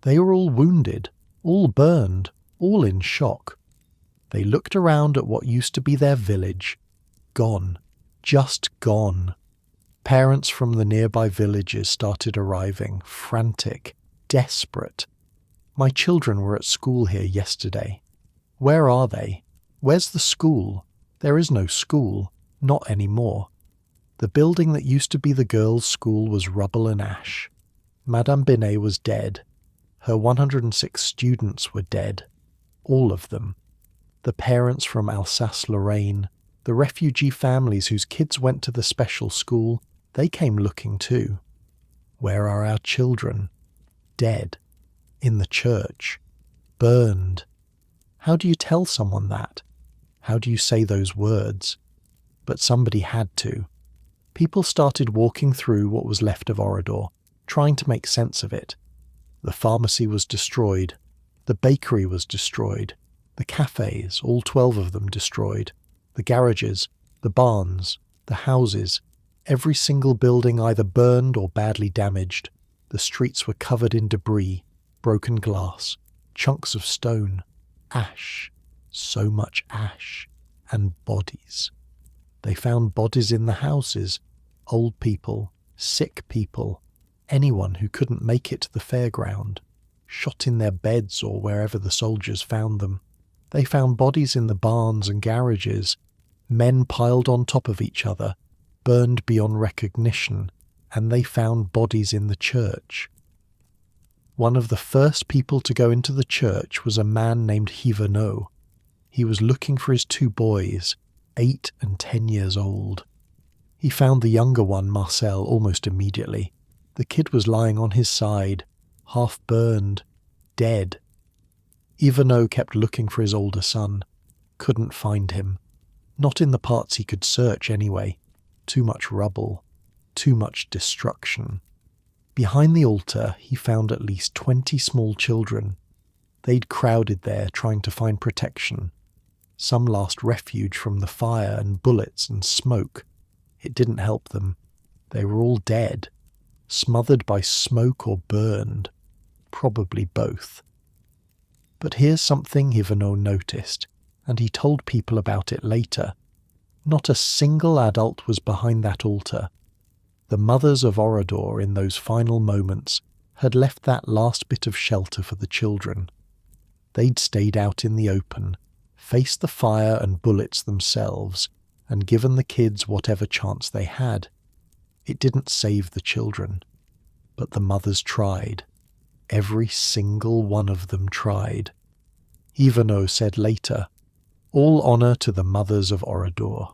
They were all wounded, all burned, all in shock. They looked around at what used to be their village. Gone. Just gone. Parents from the nearby villages started arriving, frantic, desperate. My children were at school here yesterday. Where are they? Where's the school? There is no school. Not anymore. The building that used to be the girls' school was rubble and ash. Madame Binet was dead. Her 106 students were dead. All of them. The parents from Alsace-Lorraine, the refugee families whose kids went to the special school, they came looking too. Where are our children? Dead. In the church. Burned. How do you tell someone that? How do you say those words? But somebody had to. People started walking through what was left of Oradour, trying to make sense of it. The pharmacy was destroyed. The bakery was destroyed. The cafes, all 12 of them destroyed. The garages, the barns, the houses, every single building either burned or badly damaged. The streets were covered in debris, broken glass, chunks of stone, ash, so much ash, and bodies. They found bodies in the houses, old people, sick people, anyone who couldn't make it to the fairground, shot in their beds or wherever the soldiers found them. They found bodies in the barns and garages, men piled on top of each other, burned beyond recognition, and they found bodies in the church. One of the first people to go into the church was a man named Hiverneau. He was looking for his 2 boys, 8 and 10 years old. He found the younger one, Marcel, almost immediately. The kid was lying on his side, half burned, dead. Hiverneau kept looking for his older son. Couldn't find him. Not in the parts he could search anyway. Too much rubble. Too much destruction. Behind the altar, he found at least 20 small children. They'd crowded there trying to find protection. Some lost refuge from the fire and bullets and smoke. It didn't help them. They were all dead, smothered by smoke or burned. Probably both. But here's something Hiverneau noticed, and he told people about it later. Not a single adult was behind that altar. The mothers of Oradour in those final moments had left that last bit of shelter for the children. They'd stayed out in the open, faced the fire and bullets themselves, and given the kids whatever chance they had. It didn't save the children, but the mothers tried. Every single one of them tried. Hiverneau said later, "All honour to the mothers of Oradour."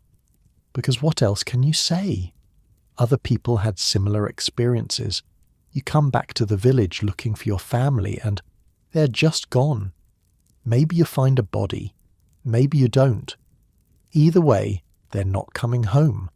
Because what else can you say? Other people had similar experiences. You come back to the village looking for your family and they're just gone. Maybe you find a body. Maybe you don't. Either way, they're not coming home.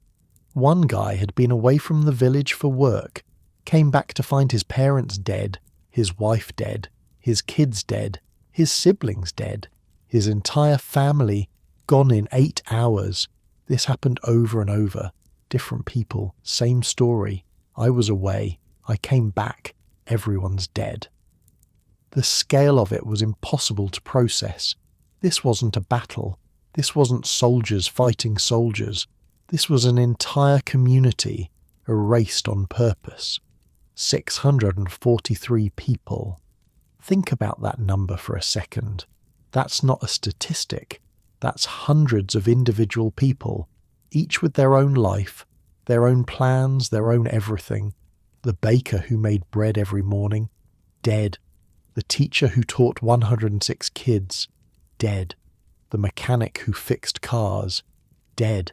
One guy had been away from the village for work, came back to find his parents dead, his wife dead, his kids dead, his siblings dead, his entire family gone in 8 hours. This happened over and over. Different people, same story. I was away. I came back. Everyone's dead. The scale of it was impossible to process. This wasn't a battle. This wasn't soldiers fighting soldiers. This was an entire community erased on purpose. 643 people. Think about that number for a second. That's not a statistic. That's hundreds of individual people, each with their own life, Their own plans, their own everything. The baker who made bread every morning, dead. The teacher who taught 106 kids, dead. The mechanic who fixed cars, dead.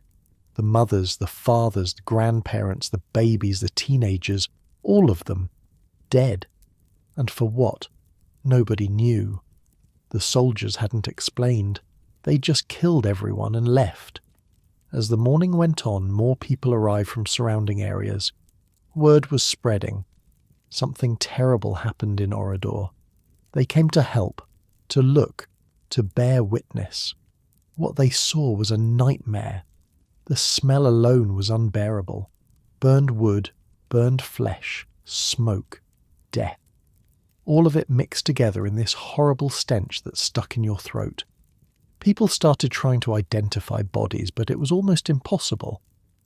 The mothers, the fathers, the grandparents, the babies, the teenagers, all of them, dead. And for what? Nobody knew. The soldiers hadn't explained. They just killed everyone and left. As the morning went on, more people arrived from surrounding areas. Word was spreading. Something terrible happened in Oradour. They came to help, to look, to bear witness. What they saw was a nightmare. The smell alone was unbearable. Burned wood, burned flesh, smoke, death. All of it mixed together in this horrible stench that stuck in your throat. People started trying to identify bodies, but it was almost impossible.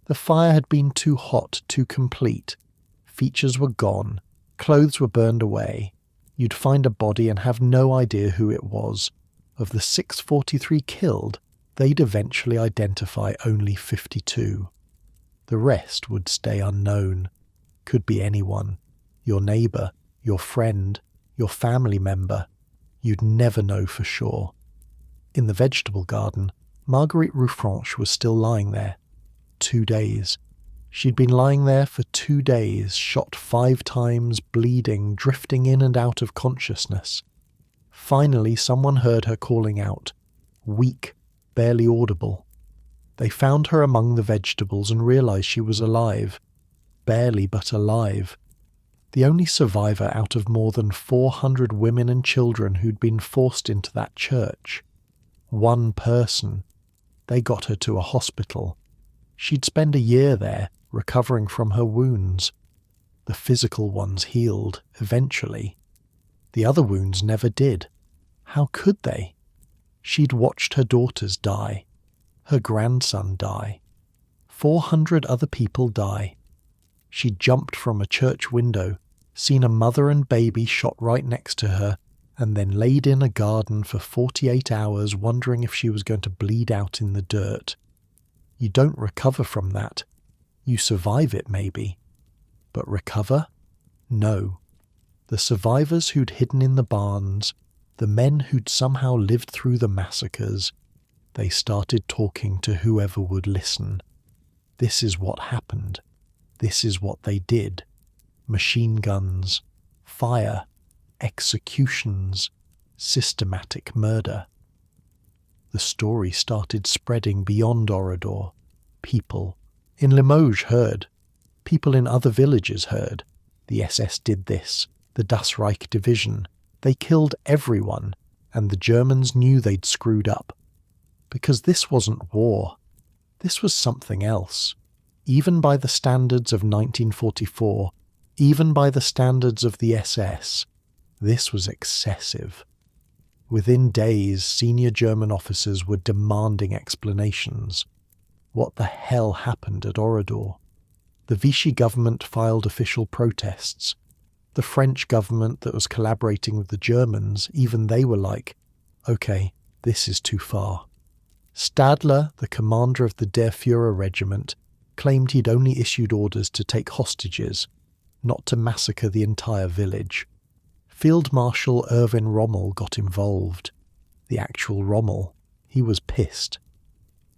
The fire had been too hot, too complete. Features were gone. Clothes were burned away. You'd find a body and have no idea who it was. Of the 643 killed, they'd eventually identify only 52. The rest would stay unknown. Could be anyone. Your neighbour, your friend, your family member. You'd never know for sure. In the vegetable garden, Marguerite Ruffranche was still lying there. 2 days. She'd been lying there for 2 days, shot 5 times, bleeding, drifting in and out of consciousness. Finally, someone heard her calling out. Weak, barely audible. They found her among the vegetables and realized she was alive. Barely, but alive. The only survivor out of more than 400 women and children who'd been forced into that church. One person. They got her to a hospital. She'd spend a year there, recovering from her wounds. The physical ones healed, eventually. The other wounds never did. How could they? She'd watched her daughters die. Her grandson die. 400 other people die. She'd jumped from a church window, seen a mother and baby shot right next to her, and then laid in a garden for 48 hours wondering if she was going to bleed out in the dirt. You don't recover from that. You survive it, maybe. But recover? No. The survivors who'd hidden in the barns, the men who'd somehow lived through the massacres, they started talking to whoever would listen. This is what happened. This is what they did. Machine guns, fire, executions, systematic murder. The story started spreading beyond Oradour. People in Limoges heard. People in other villages heard. The SS did this. The Das Reich division. They killed everyone, and the Germans knew they'd screwed up. Because this wasn't war. This was something else. Even by the standards of 1944, even by the standards of the SS, this was excessive. Within days, senior German officers were demanding explanations. What the hell happened at Oradour? The Vichy government filed official protests. The French government that was collaborating with the Germans, even they were like, okay, this is too far. Stadler, the commander of the Der Führer regiment, claimed he'd only issued orders to take hostages, not to massacre the entire village. Field Marshal Erwin Rommel got involved. The actual Rommel. He was pissed.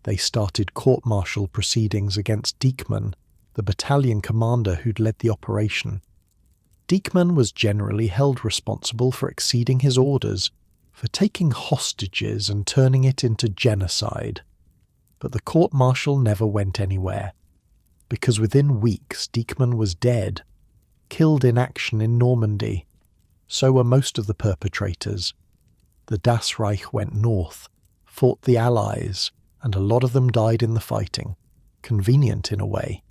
They started court-martial proceedings against Diekmann, the battalion commander who'd led the operation. Diekmann was generally held responsible for exceeding his orders, for taking hostages and turning it into genocide. But the court-martial never went anywhere, because within weeks Diekmann was dead, killed in action in Normandy. So were most of the perpetrators. The Das Reich went north, fought the Allies, and a lot of them died in the fighting. Convenient in a way.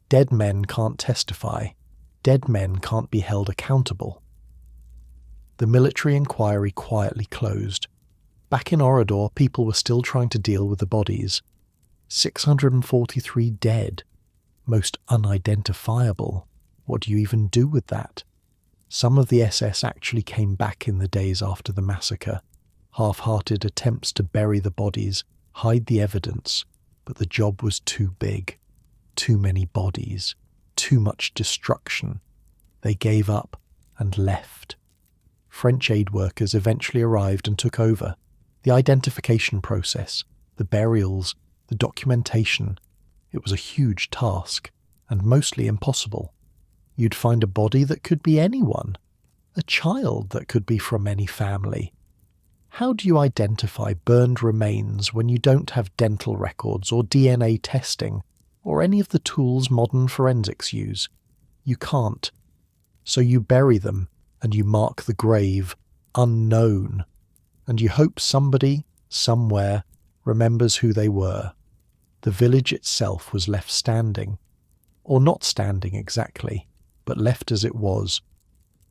Dead men can't testify. Dead men can't be held accountable. The military inquiry quietly closed. Back in Oradour, people were still trying to deal with the bodies. 643 dead. Most unidentifiable. What do you even do with that? Some of the SS actually came back in the days after the massacre. Half-hearted attempts to bury the bodies, hide the evidence, but the job was too big. too many bodies, too much destruction. They gave up and left. French aid workers eventually arrived and took over. The identification process, the burials, the documentation. It was a huge task, and mostly impossible. You'd find a body that could be anyone, a child that could be from any family. How do you identify burned remains when you don't have dental records or DNA testing or any of the tools modern forensics use? You can't. So you bury them and you mark the grave unknown, and you hope somebody, somewhere, remembers who they were. The village itself was left standing, or not standing exactly, but left as it was.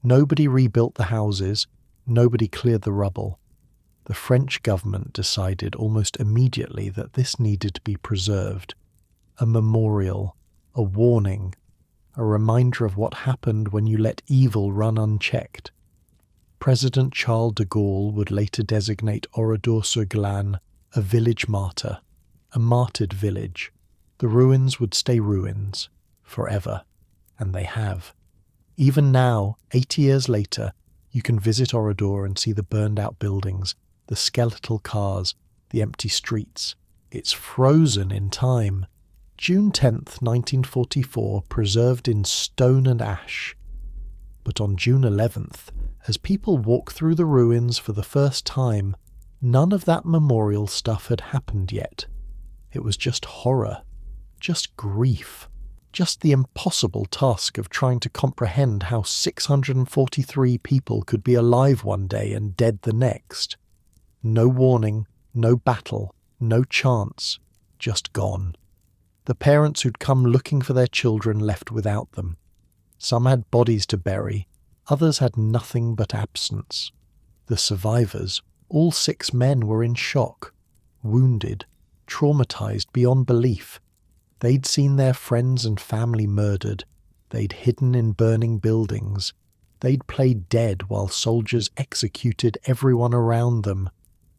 Nobody rebuilt the houses, nobody cleared the rubble. The French government decided almost immediately that this needed to be preserved. A memorial, a warning, a reminder of what happened when you let evil run unchecked. President Charles de Gaulle would later designate Oradour-sur-Glane a village martyr, a martyred village. The ruins would stay ruins, forever, and they have. Even now, 80 years later, you can visit Oradour and see the burned-out buildings, the skeletal cars, the empty streets. It's frozen in time. June 10th, 1944, preserved in stone and ash. But on June 11th, as people walk through the ruins for the first time, none of that memorial stuff had happened yet. It was just horror, just grief, just the impossible task of trying to comprehend how 643 people could be alive one day and dead the next. No warning, no battle, no chance, just gone. The parents who'd come looking for their children left without them. Some had bodies to bury, others had nothing but absence. The survivors, all 6 men, were in shock, wounded, traumatized beyond belief. They'd seen their friends and family murdered. They'd hidden in burning buildings. They'd played dead while soldiers executed everyone around them,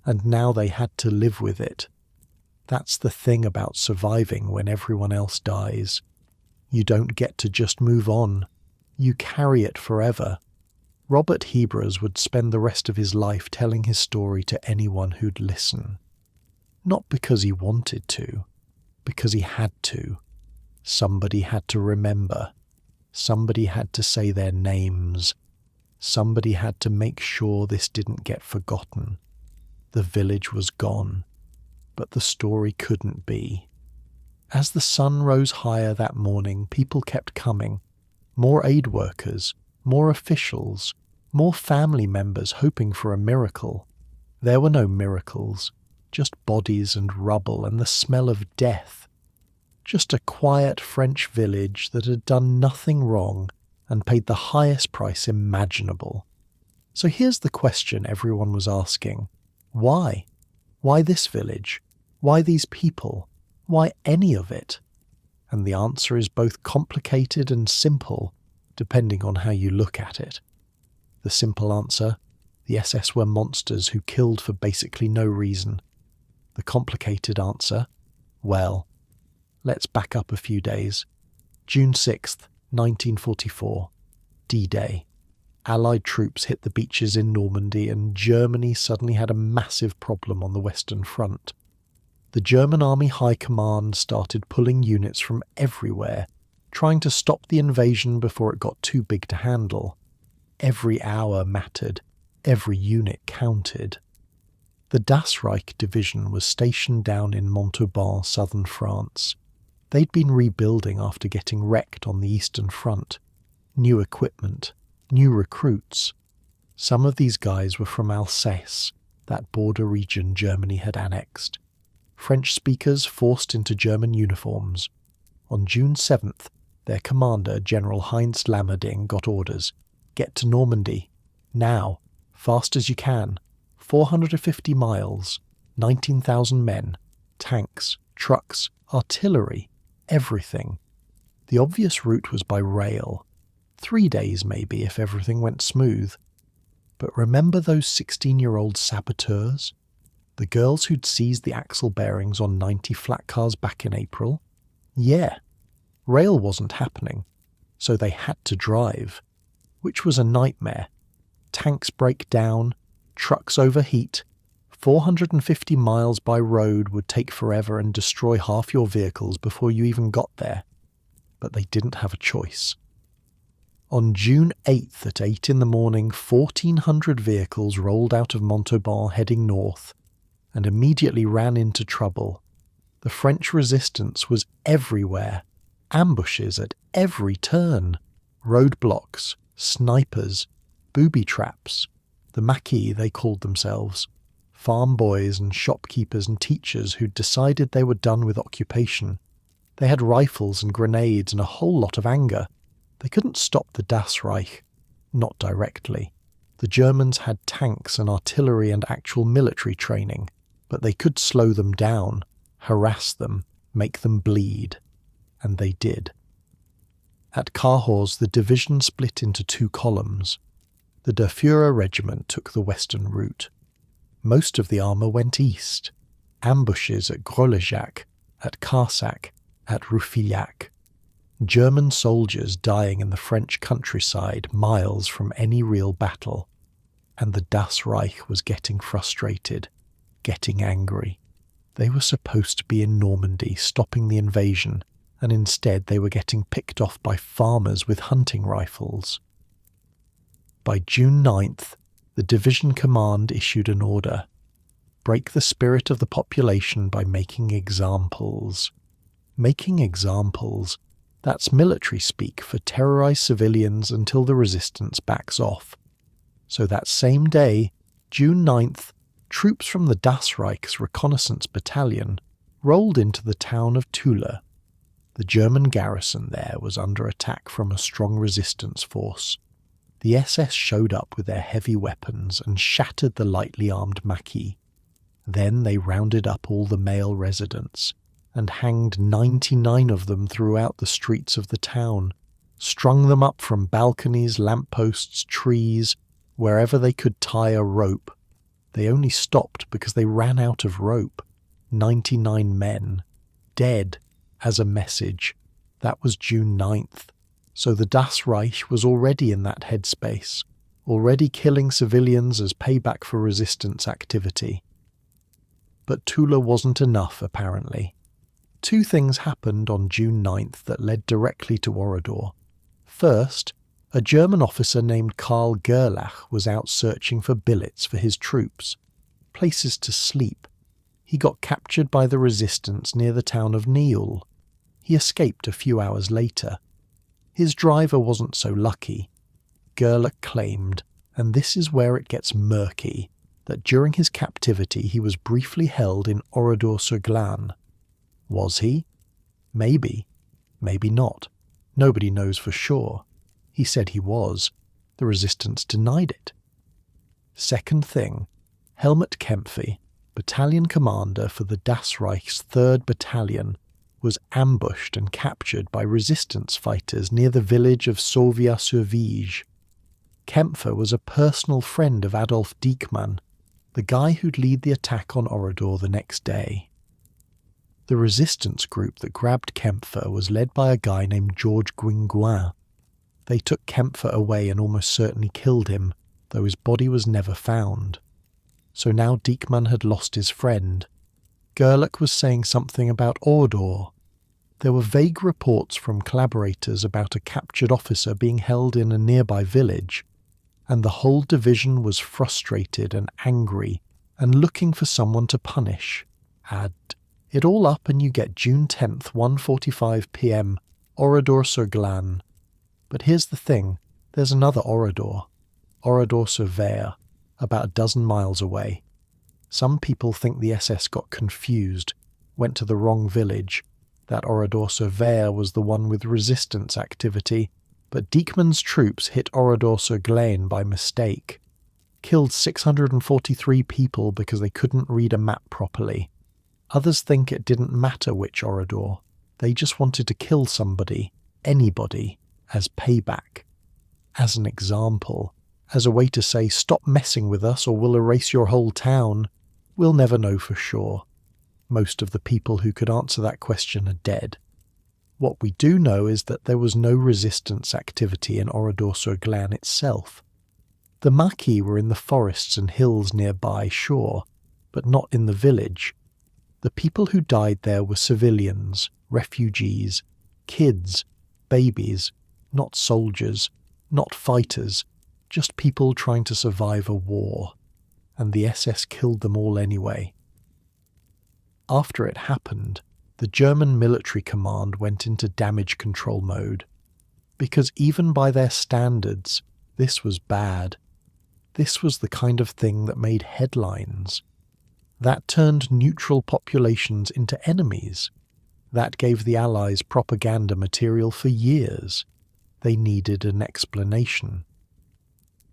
and now they had to live with it. That's the thing about surviving when everyone else dies. You don't get to just move on. You carry it forever. Robert Hebers would spend the rest of his life telling his story to anyone who'd listen. Not because he wanted to, because he had to. Somebody had to remember. Somebody had to say their names. Somebody had to make sure this didn't get forgotten. The village was gone. But the story couldn't be. As the sun rose higher that morning, people kept coming. More aid workers, more officials, more family members hoping for a miracle. There were no miracles, just bodies and rubble and the smell of death. Just a quiet French village that had done nothing wrong and paid the highest price imaginable. So here's the question everyone was asking. Why? Why this village? Why these people? Why any of it? And the answer is both complicated and simple, depending on how you look at it. The simple answer, the SS were monsters who killed for basically no reason. The complicated answer, well, let's back up a few days. June 6th, 1944, D-Day. Allied troops hit the beaches in Normandy and Germany suddenly had a massive problem on the Western Front. The German Army High Command started pulling units from everywhere, trying to stop the invasion before it got too big to handle. Every hour mattered, every unit counted. The Das Reich Division was stationed down in Montauban, southern France. They'd been rebuilding after getting wrecked on the Eastern Front. New equipment, new recruits. Some of these guys were from Alsace, that border region Germany had annexed. French speakers forced into German uniforms. On June 7th, their commander, General Heinz Lammerding, got orders. Get to Normandy. Now. Fast as you can. 450 miles. 19,000 men. Tanks, trucks, artillery. Everything. The obvious route was by rail. 3 days maybe if everything went smooth. But remember those 16-year-old saboteurs? The girls who'd seized the axle bearings on 90 flat cars back in April? Yeah, Rail wasn't happening, so they had to drive, which was a nightmare. Tanks break down, trucks overheat, 450 miles by road would take forever and destroy half your vehicles before you even got there. But they didn't have a choice. On June 8th at 8 in the morning, 1,400 vehicles rolled out of Montauban heading north and immediately ran into trouble. The French resistance was everywhere, ambushes at every turn, roadblocks, snipers, booby traps, the maquis they called themselves, farm boys and shopkeepers and teachers who'd decided they were done with occupation. They had rifles and grenades and a whole lot of anger. They couldn't stop the Das Reich, not directly. The Germans had tanks and artillery and actual military training, but they could slow them down, harass them, make them bleed. And they did. At Cahors, the division split into two columns. The Der Führer regiment took the western route. Most of the armour went east. Ambushes at Grolejac, at Carsac, at Roufillac. German soldiers dying in the French countryside miles from any real battle. And the Das Reich was getting frustrated, getting angry. They were supposed to be in Normandy stopping the invasion, and instead they were getting picked off by farmers with hunting rifles. By June 9th, the division command issued an order: break the spirit of the population by making examples. Making examples, that's military speak for terrorize civilians until the resistance backs off. So that same day, June 9th, troops from the Das Reich's reconnaissance battalion rolled into the town of Toula. The German garrison there was under attack from a strong resistance force. The SS showed up with their heavy weapons and shattered the lightly armed maquis. Then they rounded up all the male residents and hanged 99 of them throughout the streets of the town, strung them up from balconies, lampposts, trees, wherever they could tie a rope. They only stopped because they ran out of rope. 99 men, dead, as a message. That was June 9th. So the Das Reich was already in that headspace, already killing civilians as payback for resistance activity. But Toula wasn't enough, apparently. Two things happened on June 9th that led directly to Oradour. First, a German officer named Karl Gerlach was out searching for billets for his troops, places to sleep. He got captured by the resistance near the town of Nieul. He escaped a few hours later. His driver wasn't so lucky. Gerlach claimed, and this is where it gets murky, that during his captivity he was briefly held in Oradour-sur-Glane. Was he? Maybe. Maybe not. Nobody knows for sure. He said he was. The resistance denied it. Second thing, Helmut Kempfy, battalion commander for the Das Reich's 3rd Battalion, was ambushed and captured by resistance fighters near the village of Sauvia-sur-Vige. Kempfer was a personal friend of Adolf Diekmann, the guy who'd lead the attack on Oradour the next day. The resistance group that grabbed Kempfer was led by a guy named Georges Guingouin. They took Kempfer away and almost certainly killed him, though his body was never found. So now Diekmann had lost his friend. Gerlach was saying something about Oradour. There were vague reports from collaborators about a captured officer being held in a nearby village, and the whole division was frustrated and angry and looking for someone to punish. Add it all up and you get June 10th, 1:45 p.m, Oradour-sur-Glane. But here's the thing, there's another Oradour, Oradour-sur-Ver, about a dozen miles away. Some people think the SS got confused, went to the wrong village. That Oradour-sur-Ver was the one with resistance activity, but Diekmann's troops hit Oradour-sur-Glane by mistake. Killed 643 people because they couldn't read a map properly. Others think it didn't matter which Oradour. They just wanted to kill somebody, anybody, as payback. As an example, as a way to say, stop messing with us or we'll erase your whole town. We'll never know for sure. Most of the people who could answer that question are dead. What we do know is that there was no resistance activity in Oradour-sur-Glane itself. The Maquis were in the forests and hills nearby, sure, but not in the village. The people who died there were civilians, refugees, kids, babies, not soldiers, not fighters, just people trying to survive a war. And the SS killed them all anyway. After it happened, the German military command went into damage control mode. Because even by their standards, this was bad. This was the kind of thing that made headlines. That turned neutral populations into enemies. That gave the Allies propaganda material for years. They needed an explanation.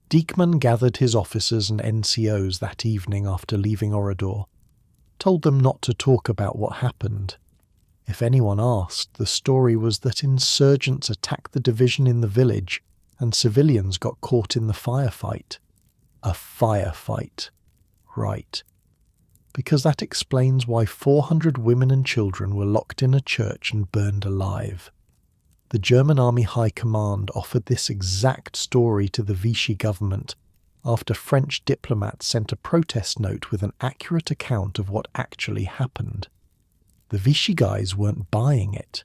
Dieckmann gathered his officers and NCOs that evening after leaving Oradour, told them not to talk about what happened. If anyone asked, the story was that insurgents attacked the division in the village and civilians got caught in the firefight. A firefight. Right. Because that explains why 400 women and children were locked in a church and burned alive. The German Army High Command offered this exact story to the Vichy government after French diplomats sent a protest note with an accurate account of what actually happened. The Vichy guys weren't buying it.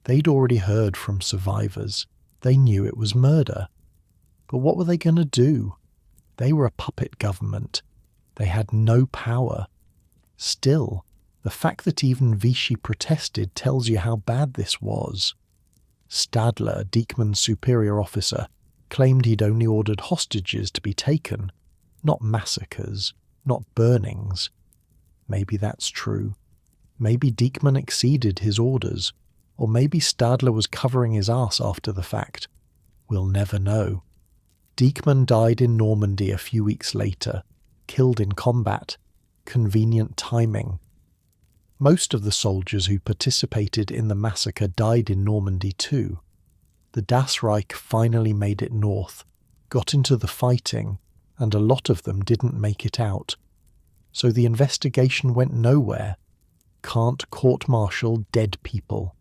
They'd already heard from survivors. They knew it was murder. But what were they going to do? They were a puppet government. They had no power. Still, the fact that even Vichy protested tells you how bad this was. Stadler, Dieckmann's superior officer, claimed he'd only ordered hostages to be taken, not massacres, not burnings. Maybe that's true. Maybe Dieckmann exceeded his orders, or maybe Stadler was covering his ass after the fact. We'll never know. Dieckmann died in Normandy a few weeks later, killed in combat. Convenient timing. Most of the soldiers who participated in the massacre died in Normandy too. The Das Reich finally made it north, got into the fighting, and a lot of them didn't make it out. So the investigation went nowhere. Can't court-martial dead people.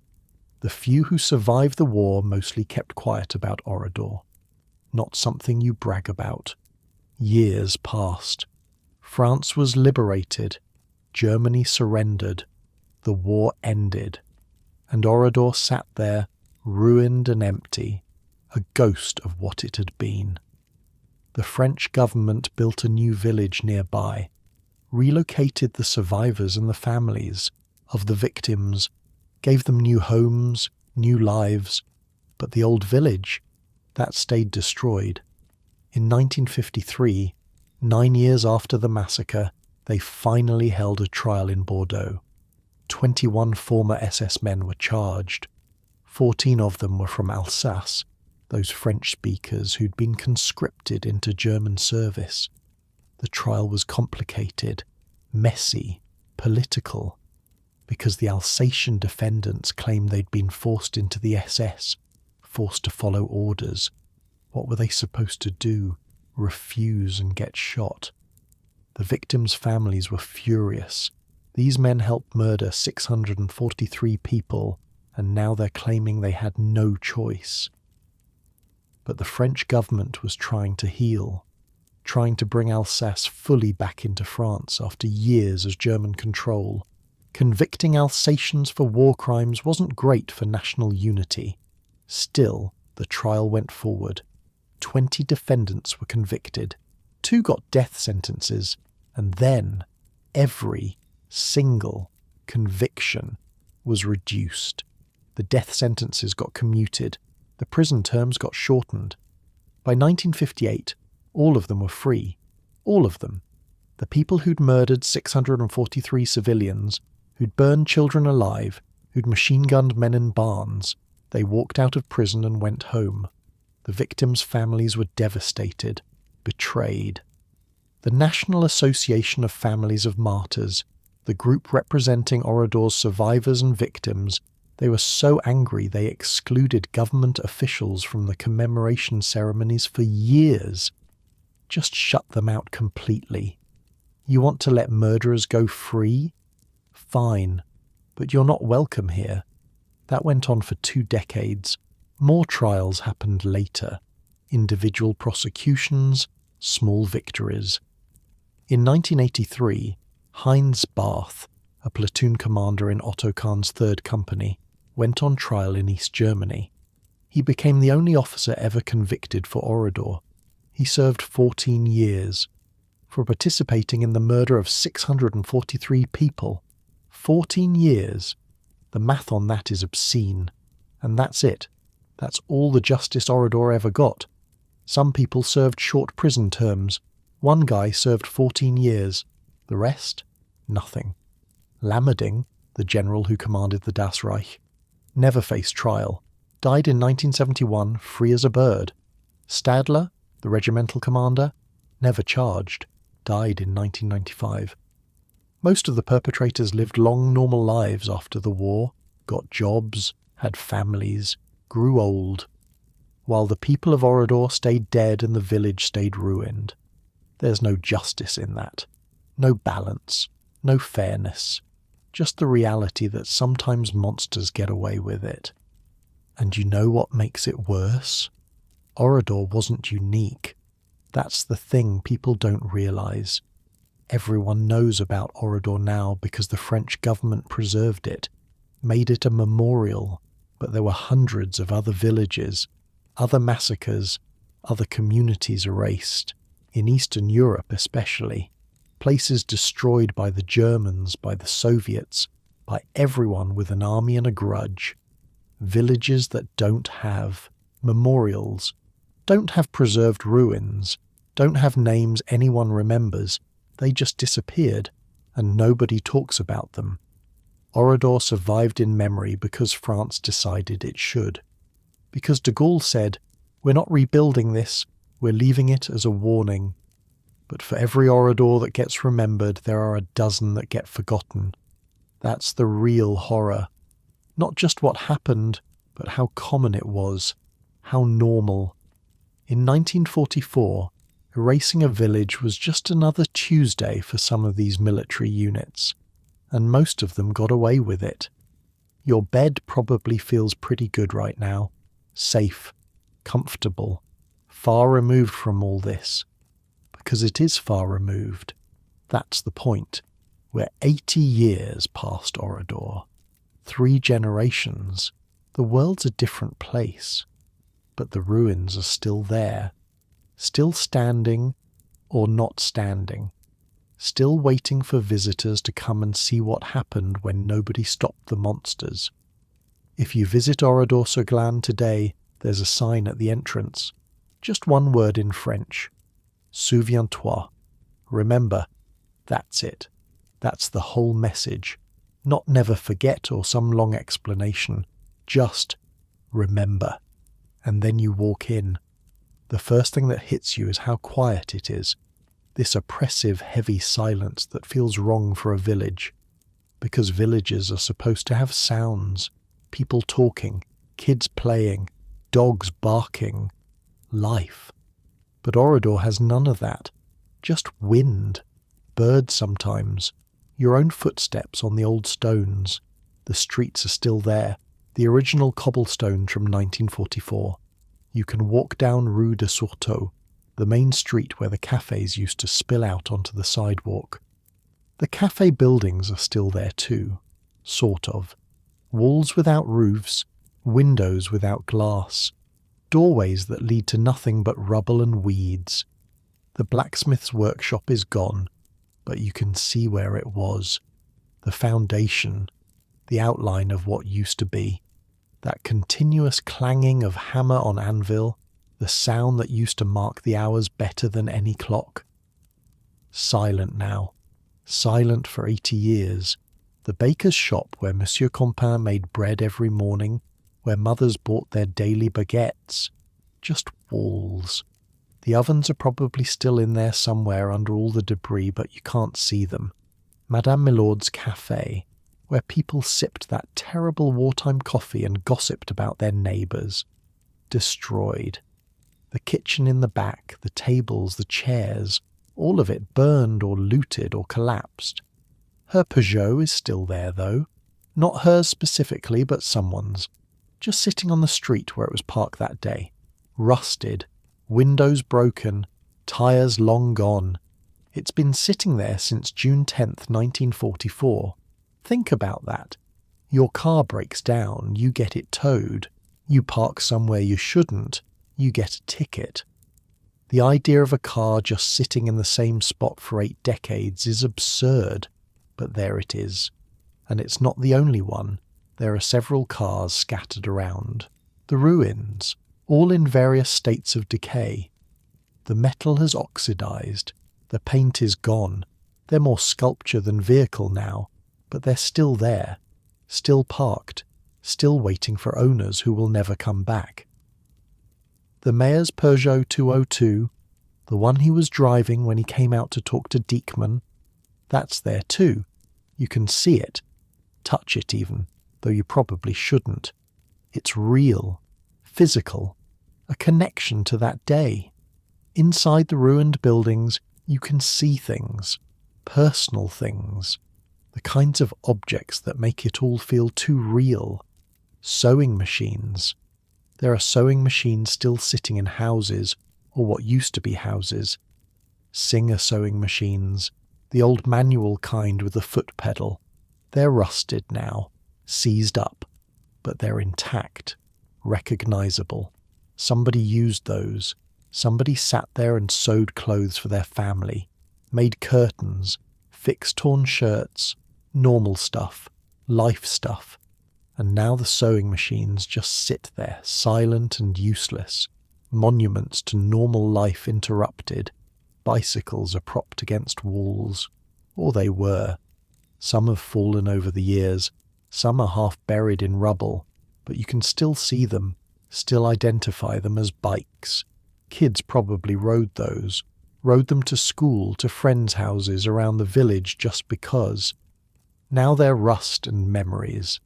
The few who survived the war mostly kept quiet about Oradour. Not something you brag about. Years passed. France was liberated. Germany surrendered. The war ended. And Oradour sat there, ruined and empty, a ghost of what it had been. The French government built a new village nearby, relocated the survivors and the families of the victims, gave them new homes, new lives, but the old village, that stayed destroyed. In 1953, 9 years after the massacre, they finally held a trial in Bordeaux. 21 former SS men were charged. 14 of them were from Alsace, those French speakers who'd been conscripted into German service. The trial was complicated, messy, political, because the Alsatian defendants claimed they'd been forced into the SS, forced to follow orders. What were they supposed to do? Refuse and get shot? The victims' families were furious. These men helped murder 643 people, and now they're claiming they had no choice. But the French government was trying to heal, trying to bring Alsace fully back into France after years of German control. Convicting Alsatians for war crimes wasn't great for national unity. Still, the trial went forward. 20 defendants were convicted. 2 got death sentences, and then every single conviction was reduced. The death sentences got commuted. The prison terms got shortened. By 1958, all of them were free. All of them. The people who'd murdered 643 civilians, who'd burned children alive, who'd machine-gunned men in barns, they walked out of prison and went home. The victims' families were devastated, betrayed. The National Association of Families of Martyrs, the group representing Oradour's survivors and victims, they were so angry they excluded government officials from the commemoration ceremonies for years. Just shut them out completely. You want to let murderers go free? Fine, but you're not welcome here. That went on for 2 decades. More trials happened later. Individual prosecutions, small victories. In 1983, Heinz Barth, a platoon commander in Otto Kahn's 3rd Company, went on trial in East Germany. He became the only officer ever convicted for Oradour. He served 14 years for participating in the murder of 643 people. 14 years. The math on that is obscene. And that's it. That's all the justice Oradour ever got. Some people served short prison terms. One guy served 14 years. The rest? Nothing. Lammerding, the general who commanded the Das Reich, never faced trial. Died in 1971, free as a bird. Stadler, the regimental commander, never charged. Died in 1995. Most of the perpetrators lived long, normal lives after the war, got jobs, had families, grew old, while the people of Oradour stayed dead and the village stayed ruined. There's no justice in that. No balance. No fairness. Just the reality that sometimes monsters get away with it. And you know what makes it worse? Oradour wasn't unique. That's the thing people don't realize. Everyone knows about Oradour now because the French government preserved it, made it a memorial, but there were hundreds of other villages, other massacres, other communities erased, in Eastern Europe especially, places destroyed by the Germans, by the Soviets, by everyone with an army and a grudge, villages that don't have memorials, don't have preserved ruins, don't have names anyone remembers. They just disappeared, and nobody talks about them. Oradour survived in memory because France decided it should. Because de Gaulle said, "We're not rebuilding this, we're leaving it as a warning." But for every Oradour that gets remembered, there are a dozen that get forgotten. That's the real horror. Not just what happened, but how common it was, how normal. In 1944, erasing a village was just another Tuesday for some of these military units, and most of them got away with it. Your bed probably feels pretty good right now, safe, comfortable, far removed from all this, because it is far removed. That's the point. We're 80 years past Oradour. 3 generations. The world's a different place, but the ruins are still there. Still standing or not standing, still waiting for visitors to come and see what happened when nobody stopped the monsters. If you visit Oradour-sur-Glane today, there's a sign at the entrance. Just one word in French. Souviens-toi. Remember. That's it. That's the whole message. Not never forget or some long explanation. Just remember. And then you walk in. The first thing that hits you is how quiet it is. This oppressive, heavy silence that feels wrong for a village. Because villages are supposed to have sounds. People talking, kids playing, dogs barking, life. But Oradour has none of that. Just wind, birds sometimes, your own footsteps on the old stones. The streets are still there, the original cobblestones from 1944. You can walk down Rue de Surtot, the main street where the cafes used to spill out onto the sidewalk. The cafe buildings are still there too, sort of. Walls without roofs, windows without glass, doorways that lead to nothing but rubble and weeds. The blacksmith's workshop is gone, but you can see where it was. The foundation, the outline of what used to be. That continuous clanging of hammer on anvil, the sound that used to mark the hours better than any clock. Silent now. Silent for 80 years. The baker's shop where Monsieur Compin made bread every morning, where mothers bought their daily baguettes. Just walls. The ovens are probably still in there somewhere under all the debris, but you can't see them. Madame Milord's cafe, where people sipped that terrible wartime coffee and gossiped about their neighbours. Destroyed. The kitchen in the back, the tables, the chairs, all of it burned or looted or collapsed. Her Peugeot is still there, though. Not hers specifically, but someone's. Just sitting on the street where it was parked that day. Rusted, windows broken, tyres long gone. It's been sitting there since June 10th, 1944. Think about that. Your car breaks down, you get it towed. You park somewhere you shouldn't, you get a ticket. The idea of a car just sitting in the same spot for 8 decades is absurd, but there it is. And it's not the only one. There are several cars scattered around. The ruins, all in various states of decay. The metal has oxidized. The paint is gone. They're more sculpture than vehicle now, but they're still there, still parked, still waiting for owners who will never come back. The mayor's Peugeot 202, the one he was driving when he came out to talk to Diekman, that's there too. You can see it, touch it even, though you probably shouldn't. It's real, physical, a connection to that day. Inside the ruined buildings, you can see things, personal things, the kinds of objects that make it all feel too real. Sewing machines. There are sewing machines still sitting in houses, or what used to be houses. Singer sewing machines, the old manual kind with a foot pedal. They're rusted now, seized up, but they're intact, recognizable. Somebody used those. Somebody sat there and sewed clothes for their family, made curtains, fixed torn shirts, normal stuff, life stuff. And now the sewing machines just sit there, silent and useless, monuments to normal life interrupted. Bicycles are propped against walls, or they were. Some have fallen over the years, some are half buried in rubble, but you can still see them, still identify them as bikes. Kids probably rode those, rode them to school, to friends' houses around the village just because. Now they're rust and memories.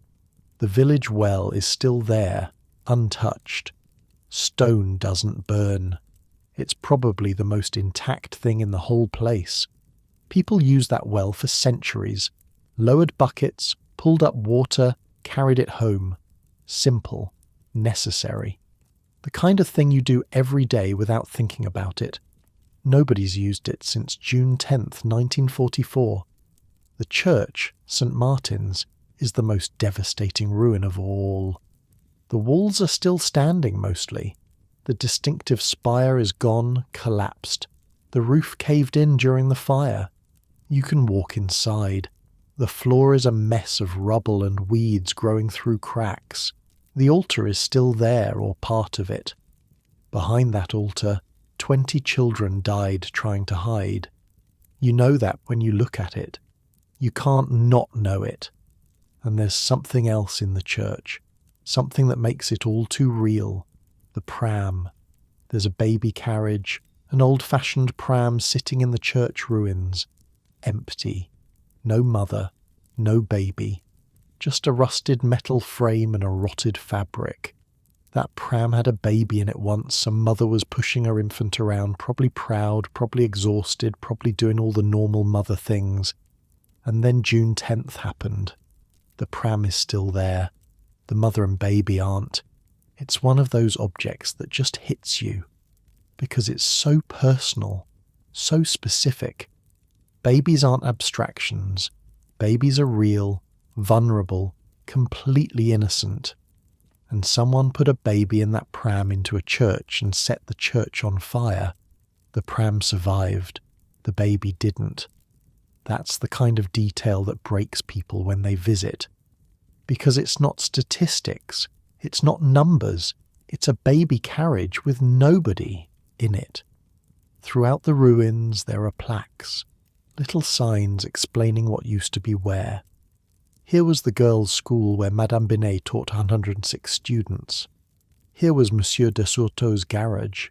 The village well is still there, untouched. Stone doesn't burn. It's probably the most intact thing in the whole place. People used that well for centuries. Lowered buckets, pulled up water, carried it home. Simple, necessary. The kind of thing you do every day without thinking about it. Nobody's used it since June 10th, 1944. The church, St. Martin's, is the most devastating ruin of all. The walls are still standing mostly. The distinctive spire is gone, collapsed. The roof caved in during the fire. You can walk inside. The floor is a mess of rubble and weeds growing through cracks. The altar is still there, or part of it. Behind that altar, 20 children died trying to hide. You know that when you look at it. You can't not know it. And there's something else in the church, something that makes it all too real. The pram. There's a baby carriage, an old-fashioned pram sitting in the church ruins. Empty. No mother, no baby. Just a rusted metal frame and a rotted fabric. That pram had a baby in it once. Some mother was pushing her infant around, probably proud, probably exhausted, probably doing all the normal mother things. And then June 10th happened. The pram is still there. The mother and baby aren't. It's one of those objects that just hits you. Because it's so personal, so specific. Babies aren't abstractions. Babies are real, vulnerable, completely innocent. And someone put a baby in that pram into a church and set the church on fire. The pram survived. The baby didn't. That's the kind of detail that breaks people when they visit. Because it's not statistics, it's not numbers, it's a baby carriage with nobody in it. Throughout the ruins there are plaques, little signs explaining what used to be where. Here was the girls' school where Madame Binet taught 106 students. Here was Monsieur de Sourteau's garage.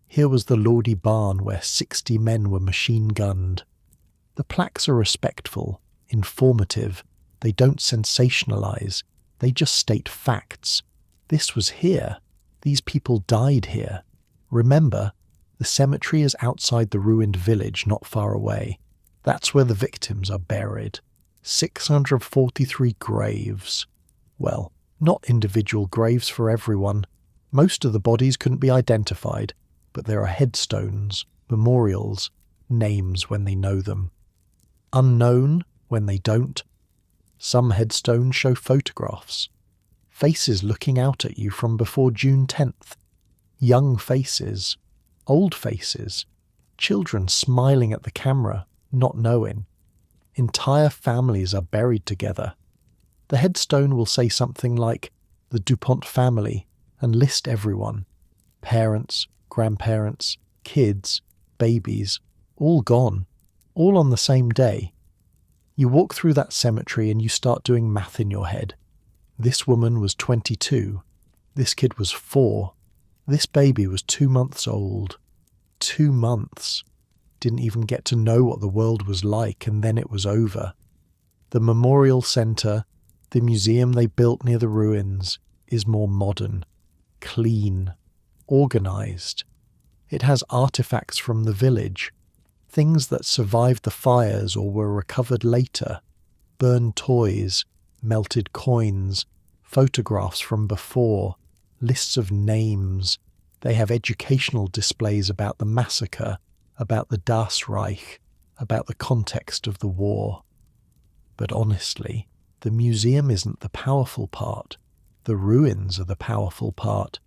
Here was the Lodi barn where 60 men were machine-gunned. The plaques are respectful, informative. They don't sensationalize. They just state facts. This was here. These people died here. Remember, the cemetery is outside the ruined village not far away. That's where the victims are buried. 643 graves. Well, not individual graves for everyone. Most of the bodies couldn't be identified, but there are headstones, memorials, names when they know them. Unknown when they don't. Some headstones show photographs. Faces looking out at you from before June 10th. Young faces. Old faces. Children smiling at the camera, not knowing. Entire families are buried together. The headstone will say something like, the DuPont family, and list everyone. Parents, grandparents, kids, babies, all gone, all on the same day. You walk through that cemetery and you start doing math in your head. This woman was 22. This kid was 4. This baby was 2 months old. 2 months. Didn't even get to know what the world was like, and then it was over. The memorial centre, the museum they built near the ruins, is more modern, clean, organised. It has artefacts from the village, things that survived the fires or were recovered later, burned toys, melted coins, photographs from before, lists of names. They have educational displays about the massacre, about the Das Reich, about the context of the war. But honestly, the museum isn't the powerful part. The ruins are the powerful part.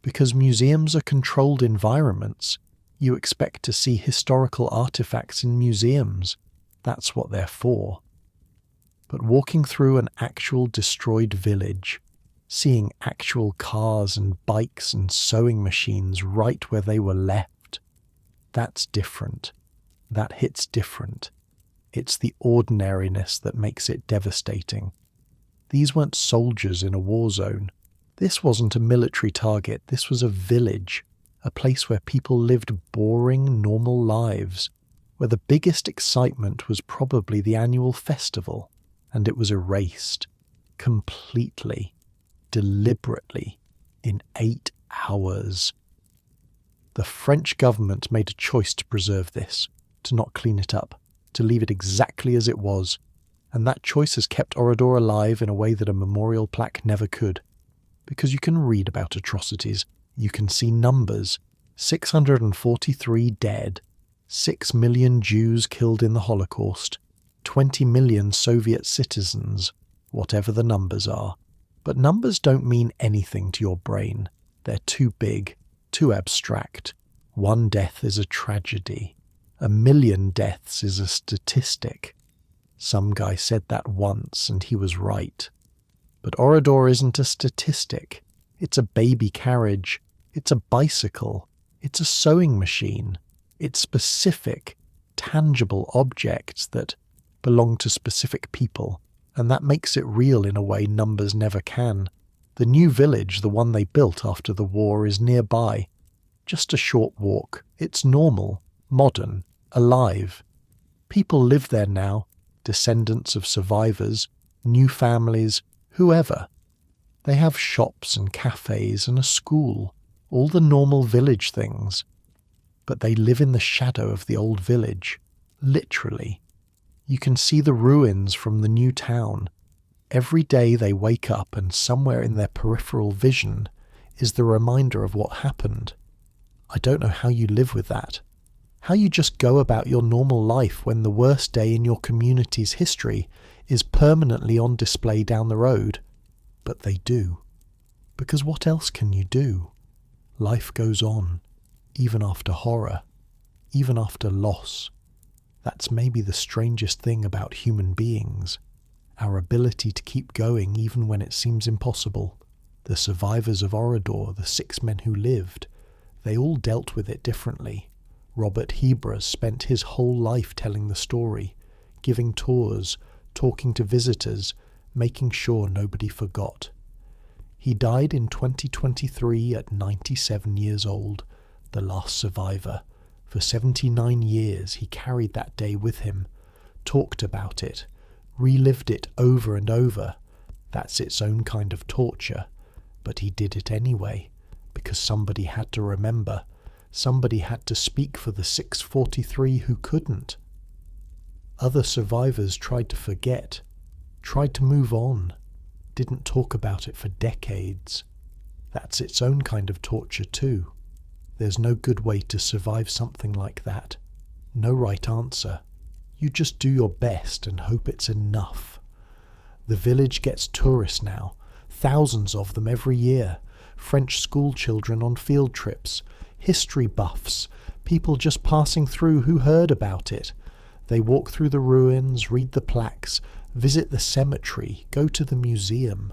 Because museums are controlled environments, you expect to see historical artifacts in museums. That's what they're for. But walking through an actual destroyed village, seeing actual cars and bikes and sewing machines right where they were left, that's different. That hits different. It's the ordinariness that makes it devastating. These weren't soldiers in a war zone. This wasn't a military target. This was a village, a place where people lived boring, normal lives, where the biggest excitement was probably the annual festival, and it was erased, completely, deliberately, in 8 hours. The French government made a choice to preserve this, to not clean it up, to leave it exactly as it was, and that choice has kept Oradour alive in a way that a memorial plaque never could. Because you can read about atrocities, you can see numbers, 643 dead, 6 million Jews killed in the Holocaust, 20 million Soviet citizens, whatever the numbers are. But numbers don't mean anything to your brain. They're too big, too abstract. 1 death is a tragedy. 1 million deaths is a statistic. Some guy said that once and he was right. But Oradour isn't a statistic. It's a baby carriage. It's a bicycle. It's a sewing machine. It's specific, tangible objects that belong to specific people, and that makes it real in a way numbers never can. The new village, the one they built after the war, is nearby. Just a short walk. It's normal, modern, alive. People live there now, descendants of survivors, new families, whoever. They have shops and cafes and a school, all the normal village things. But they live in the shadow of the old village, literally. You can see the ruins from the new town. Every day they wake up and somewhere in their peripheral vision is the reminder of what happened. I don't know how you live with that. How you just go about your normal life when the worst day in your community's history is permanently on display down the road. But they do. Because what else can you do? Life goes on, even after horror, even after loss. That's maybe the strangest thing about human beings, our ability to keep going even when it seems impossible. The survivors of Oradour, the 6 men who lived, they all dealt with it differently. Robert Hebras spent his whole life telling the story, giving tours, talking to visitors, making sure nobody forgot. He died in 2023 at 97 years old, the last survivor. For 79 years he carried that day with him, talked about it, relived it over and over. That's its own kind of torture, but he did it anyway, because somebody had to remember. Somebody had to speak for the 643 who couldn't. Other survivors tried to forget, tried to move on, didn't talk about it for decades. That's its own kind of torture too. There's no good way to survive something like that. No right answer. You just do your best and hope it's enough. The village gets tourists now, thousands of them every year. French school children on field trips, history buffs, people just passing through who heard about it. They walk through the ruins, read the plaques, visit the cemetery, go to the museum.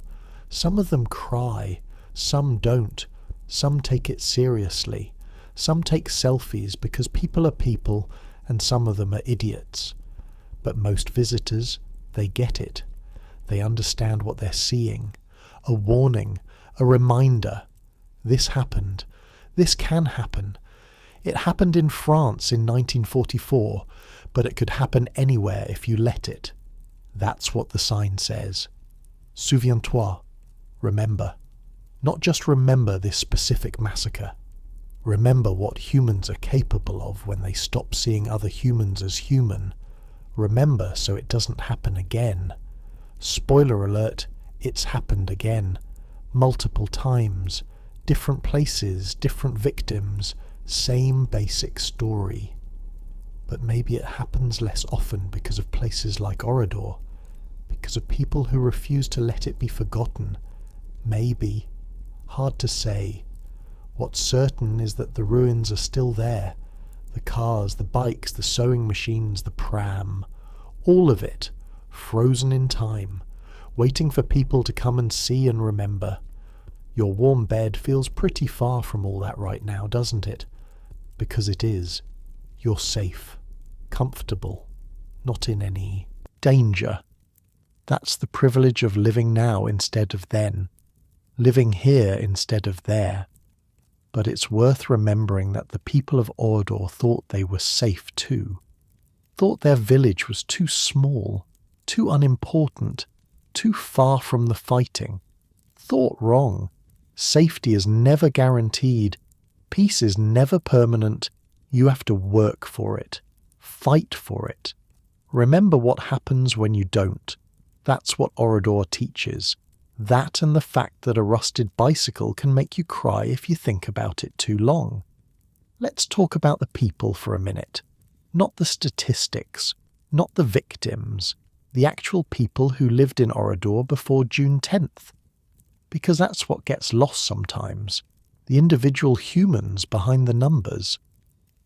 Some of them cry, some don't, some take it seriously. Some take selfies because people are people and some of them are idiots. But most visitors, they get it. They understand what they're seeing. A warning, a reminder. This happened. This can happen. It happened in France in 1944, but it could happen anywhere if you let it. That's what the sign says. Souviens-toi. Remember. Not just remember this specific massacre. Remember what humans are capable of when they stop seeing other humans as human. Remember so it doesn't happen again. Spoiler alert, it's happened again. Multiple times. Different places, different victims. Same basic story. But maybe it happens less often because of places like Oradour. Because of people who refuse to let it be forgotten. Maybe. Hard to say. What's certain is that the ruins are still there. The cars, the bikes, the sewing machines, the pram. All of it, frozen in time, waiting for people to come and see and remember. Your warm bed feels pretty far from all that right now, doesn't it? Because it is. You're safe, comfortable, not in any danger. That's the privilege of living now instead of then, living here instead of there. But it's worth remembering that the people of Oradour thought they were safe too, thought their village was too small, too unimportant, too far from the fighting. Thought wrong. Safety is never guaranteed. Peace is never permanent. You have to work for it. Fight for it. Remember what happens when you don't. That's what Oradour teaches. That and the fact that a rusted bicycle can make you cry if you think about it too long. Let's talk about the people for a minute. Not the statistics, not the victims, the actual people who lived in Oradour before June 10th. Because that's what gets lost sometimes, the individual humans behind the numbers.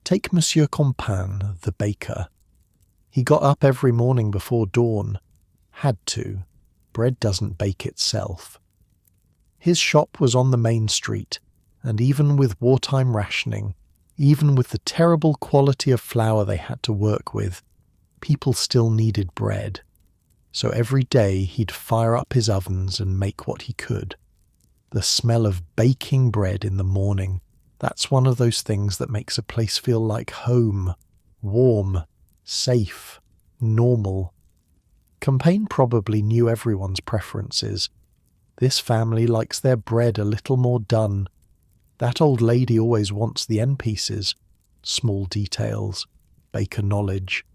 Take Monsieur Compain, the baker. He got up every morning before dawn. Had to. Bread doesn't bake itself. His shop was on the main street, and even with wartime rationing, even with the terrible quality of flour they had to work with, people still needed bread. So every day he'd fire up his ovens and make what he could. The smell of baking bread in the morning, that's one of those things that makes a place feel like home, warm, safe, normal. Compain probably knew everyone's preferences. This family likes their bread a little more done. That old lady always wants the end pieces, small details, baker knowledge.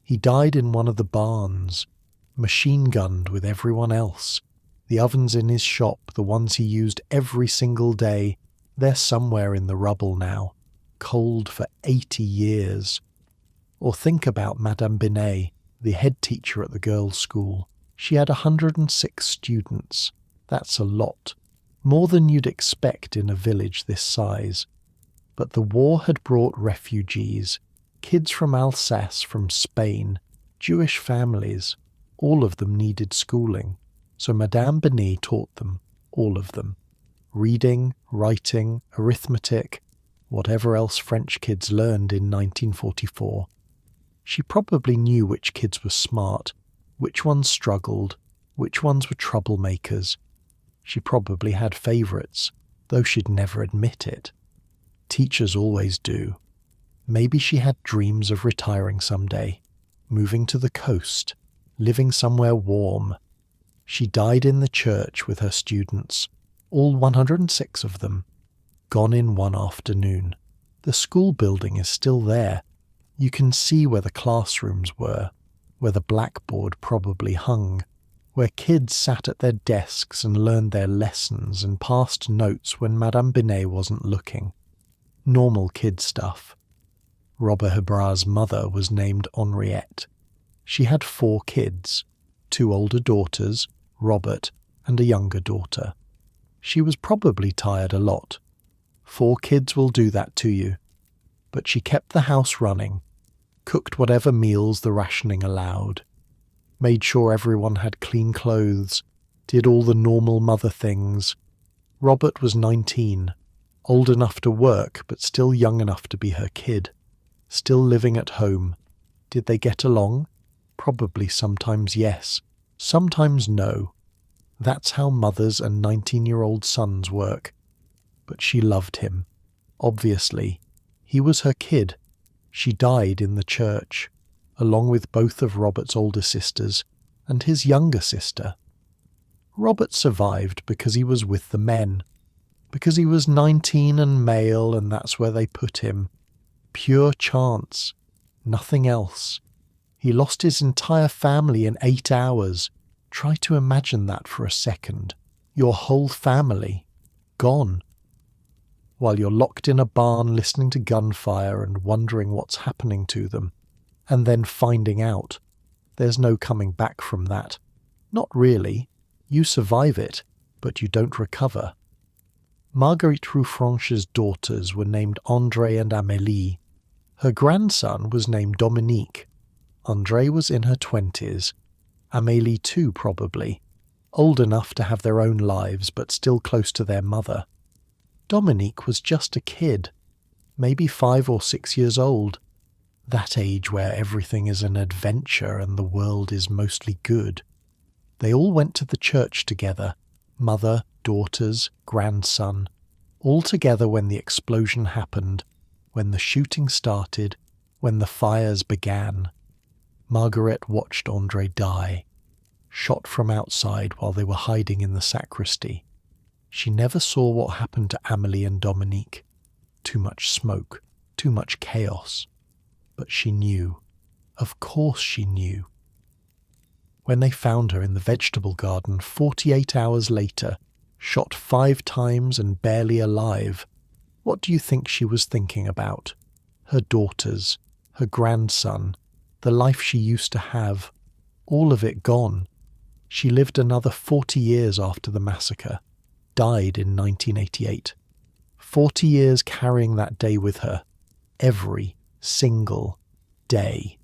He died in one of the barns, machine-gunned with everyone else. The ovens in his shop, the ones he used every single day, they're somewhere in the rubble now, cold for 80 years. Or think about Madame Binet, the head teacher at the girls' school. She had 106 students. That's a lot. More than you'd expect in a village this size. But the war had brought refugees, kids from Alsace, from Spain, Jewish families. All of them needed schooling. So Madame Binet taught them, all of them. Reading, writing, arithmetic, whatever else French kids learned in 1944. She probably knew which kids were smart, which ones struggled, which ones were troublemakers. She probably had favourites, though she'd never admit it. Teachers always do. Maybe she had dreams of retiring someday, moving to the coast, living somewhere warm. She died in the church with her students, all 106 of them, gone in one afternoon. The school building is still there. You can see where the classrooms were. where the blackboard probably hung, where kids sat at their desks and learned their lessons and passed notes when Madame Binet wasn't looking. Normal kid stuff. Robert Hebrat's mother was named Henriette. She had 4 kids, 2 older daughters, Robert, and a younger daughter. She was probably tired a lot. 4 kids will do that to you. But she kept the house running, cooked whatever meals the rationing allowed, made sure everyone had clean clothes, did all the normal mother things. Robert was 19, old enough to work but still young enough to be her kid, still living at home. Did they get along? Probably sometimes yes, sometimes no. That's how mothers and 19-year-old sons work. But she loved him. Obviously. He was her kid. She died in the church, along with both of Robert's older sisters and his younger sister. Robert survived because he was with the men, because he was 19 and male, and that's where they put him. Pure chance. Nothing else. He lost his entire family in 8 hours. Try to imagine that for a second. Your whole family. Gone. While you're locked in a barn listening to gunfire and wondering what's happening to them, and then finding out. There's no coming back from that. Not really. You survive it, but you don't recover. Marguerite Ruffranche's daughters were named André and Amélie. Her grandson was named Dominique. André was in her 20s. Amélie too, probably. Old enough to have their own lives, but still close to their mother. Dominique was just a kid, maybe 5 or 6 years old. That age where everything is an adventure and the world is mostly good. They all went to the church together, mother, daughters, grandson, all together when the explosion happened, when the shooting started, when the fires began. Margaret watched André die, shot from outside while they were hiding in the sacristy. She never saw what happened to Amélie and Dominique. Too much smoke, too much chaos. But she knew. Of course she knew. When they found her in the vegetable garden 48 hours later, shot 5 times and barely alive, what do you think she was thinking about? Her daughters, her grandson, the life she used to have, all of it gone. She lived another 40 years after the massacre, died in 1988. 40 years carrying that day with her, every single day.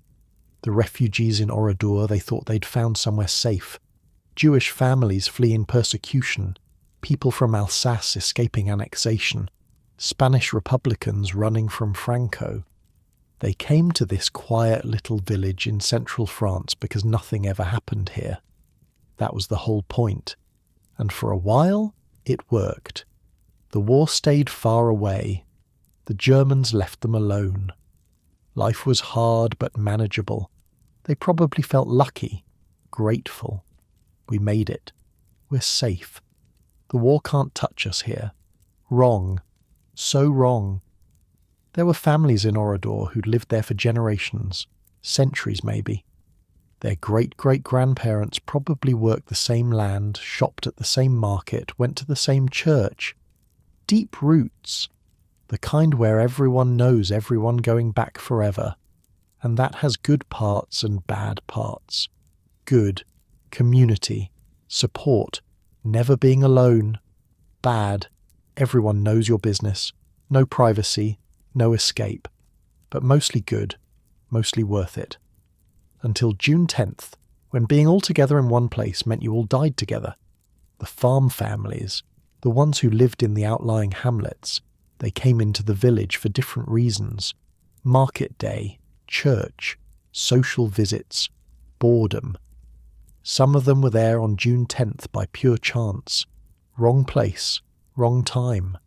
The refugees in Oradour, they thought they'd found somewhere safe. Jewish families fleeing persecution, people from Alsace escaping annexation, Spanish Republicans running from Franco. They came to this quiet little village in central France because nothing ever happened here. That was the whole point. And for a while, it worked. The war stayed far away. The Germans left them alone. Life was hard but manageable. They probably felt lucky, grateful. We made it. We're safe. The war can't touch us here. Wrong. So wrong. There were families in Oradour who'd lived there for generations, centuries maybe. Their great-great-grandparents probably worked the same land, shopped at the same market, went to the same church. Deep roots. The kind where everyone knows everyone going back forever. And that has good parts and bad parts. Good, community, support, never being alone. Bad, everyone knows your business, no privacy, no escape. But mostly good, mostly worth it. Until June 10th, when being all together in one place meant you all died together. The farm families, the ones who lived in the outlying hamlets, they came into the village for different reasons. Market day, church, social visits, boredom. Some of them were there on June 10th by pure chance. Wrong place, wrong time.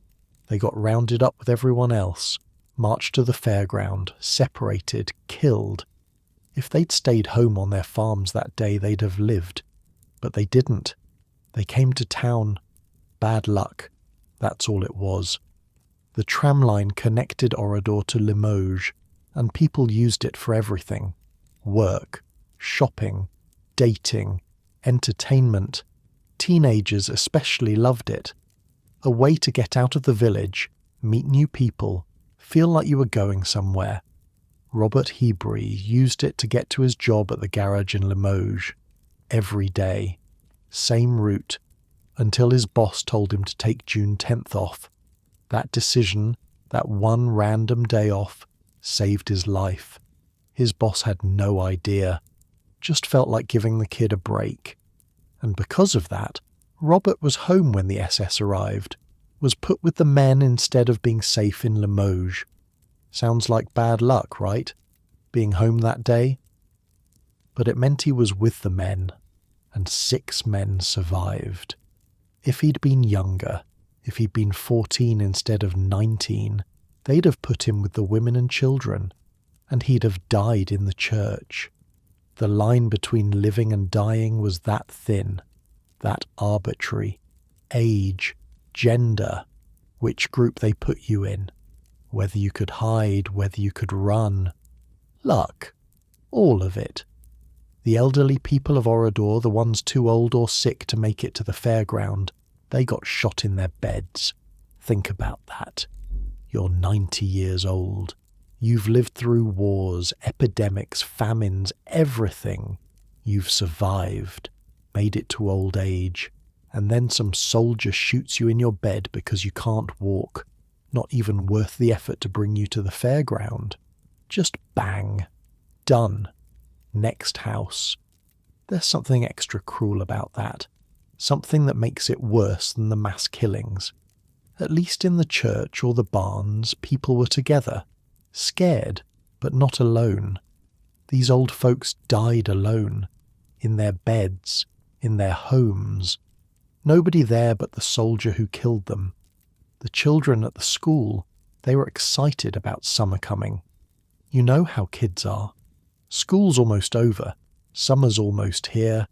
They got rounded up with everyone else, marched to the fairground, separated, killed. If they'd stayed home on their farms that day, they'd have lived. But they didn't. They came to town. Bad luck. That's all it was. The tram line connected Oradour to Limoges, and people used it for everything. Work, shopping, dating, entertainment. Teenagers especially loved it. A way to get out of the village, meet new people, feel like you were going somewhere. Robert Hebry used it to get to his job at the garage in Limoges. Every day. Same route. Until his boss told him to take June 10th off. That decision, that one random day off, saved his life. His boss had no idea. Just felt like giving the kid a break. And because of that, Robert was home when the SS arrived, was put with the men instead of being safe in Limoges. Sounds like bad luck, right? Being home that day? But it meant he was with the men, and 6 men survived. If he'd been younger, if he'd been 14 instead of 19, they'd have put him with the women and children, and he'd have died in the church. The line between living and dying was that thin, that arbitrary. Age, gender, which group they put you in, whether you could hide, whether you could run. Luck, all of it. The elderly people of Oradour, the ones too old or sick to make it to the fairground, they got shot in their beds. Think about that. You're 90 years old. You've lived through wars, epidemics, famines, everything. You've survived, made it to old age, and then some soldier shoots you in your bed because you can't walk. Not even worth the effort to bring you to the fairground. Just bang. Done. Next house. There's something extra cruel about that. Something that makes it worse than the mass killings. At least in the church or the barns, people were together. Scared, but not alone. These old folks died alone. In their beds. In their homes. Nobody there but the soldier who killed them. The children at the school, they were excited about summer coming. You know how kids are. School's almost over. Summer's almost here.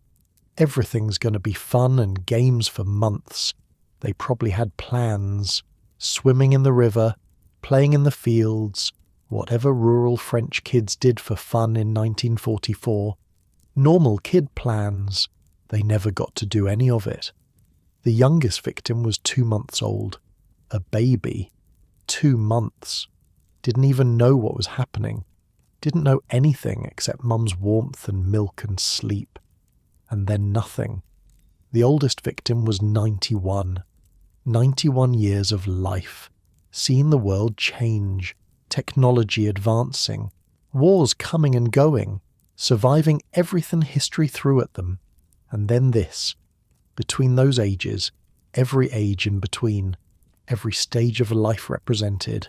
Everything's going to be fun and games for months. They probably had plans. Swimming in the river, playing in the fields, whatever rural French kids did for fun in 1944. Normal kid plans. They never got to do any of it. The youngest victim was 2 months old. A baby. 2 months. Didn't even know what was happening. Didn't know anything except mum's warmth and milk and sleep. And then nothing. The oldest victim was 91. 91 years of life. Seeing the world change. Technology advancing. Wars coming and going. Surviving everything history threw at them. And then this. Between those ages, every age in between, every stage of life represented.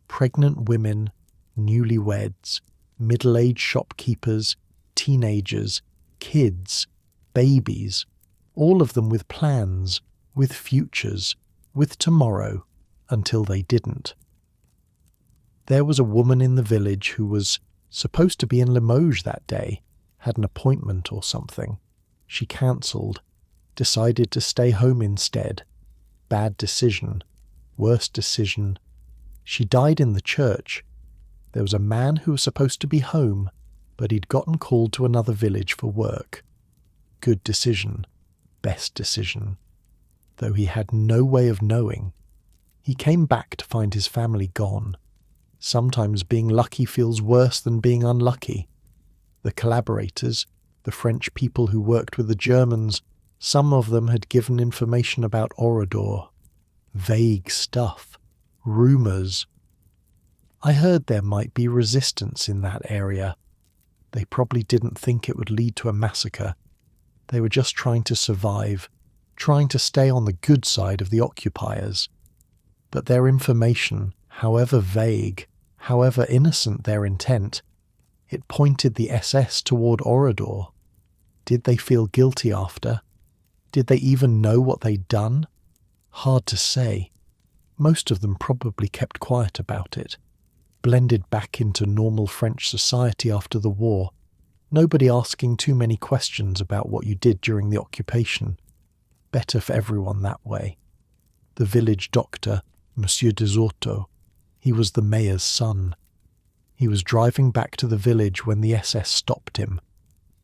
Pregnant women, newlyweds, middle-aged shopkeepers, teenagers, kids, babies, all of them with plans, with futures, with tomorrow, until they didn't. There was a woman in the village who was supposed to be in Limoges that day, had an appointment or something. She cancelled, decided to stay home instead. Bad decision. Worst decision. She died in the church. There was a man who was supposed to be home, but he'd gotten called to another village for work. Good decision. Best decision. Though he had no way of knowing. He came back to find his family gone. Sometimes being lucky feels worse than being unlucky. The collaborators, the French people who worked with the Germans, some of them had given information about Oradour. Vague stuff. Rumours. I heard there might be resistance in that area. They probably didn't think it would lead to a massacre. They were just trying to survive, trying to stay on the good side of the occupiers. But their information, however vague, however innocent their intent, it pointed the SS toward Oradour. Did they feel guilty after? Did they even know what they'd done? Hard to say. Most of them probably kept quiet about it. Blended back into normal French society after the war. Nobody asking too many questions about what you did during the occupation. Better for everyone that way. The village doctor, Monsieur Desorto, he was the mayor's son. He was driving back to the village when the SS stopped him.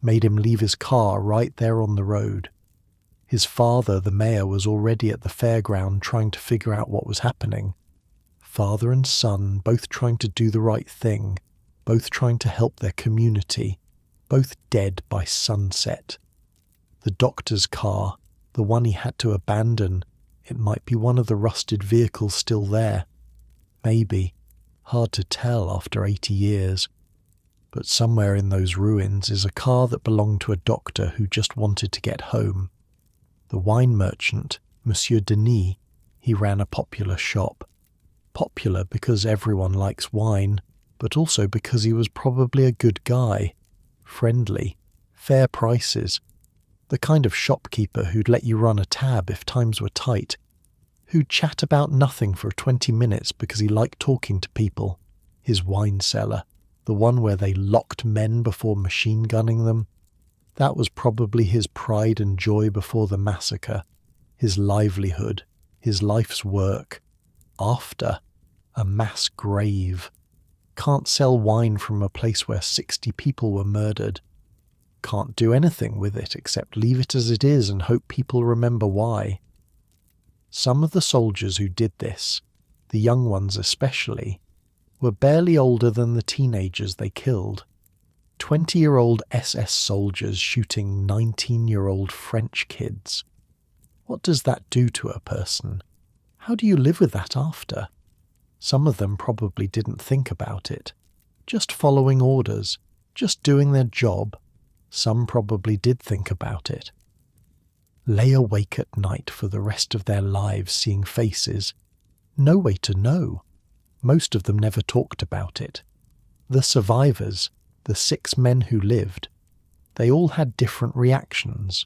made him leave his car right there on the road. His father, the mayor, was already at the fairground trying to figure out what was happening. Father and son, both trying to do the right thing, both trying to help their community, both dead by sunset. The doctor's car, the one he had to abandon, it might be one of the rusted vehicles still there. Maybe. Hard to tell after 80 years. But somewhere in those ruins is a car that belonged to a doctor who just wanted to get home. The wine merchant, Monsieur Denis, he ran a popular shop. Popular because everyone likes wine, but also because he was probably a good guy. Friendly. Fair prices. The kind of shopkeeper who'd let you run a tab if times were tight. Who'd chat about nothing for 20 minutes because he liked talking to people. His wine cellar. The one where they locked men before machine gunning them. That was probably his pride and joy before the massacre. His livelihood. His life's work. After. A mass grave. Can't sell wine from a place where 60 people were murdered. Can't do anything with it except leave it as it is and hope people remember why. Some of the soldiers who did this, the young ones especially, were barely older than the teenagers they killed. 20-year-old SS soldiers shooting 19-year-old French kids. What does that do to a person? How do you live with that after? Some of them probably didn't think about it. Just following orders, just doing their job. Some probably did think about it. Lay awake at night for the rest of their lives seeing faces. No way to know. Most of them never talked about it. The survivors, the 6 men who lived, they all had different reactions.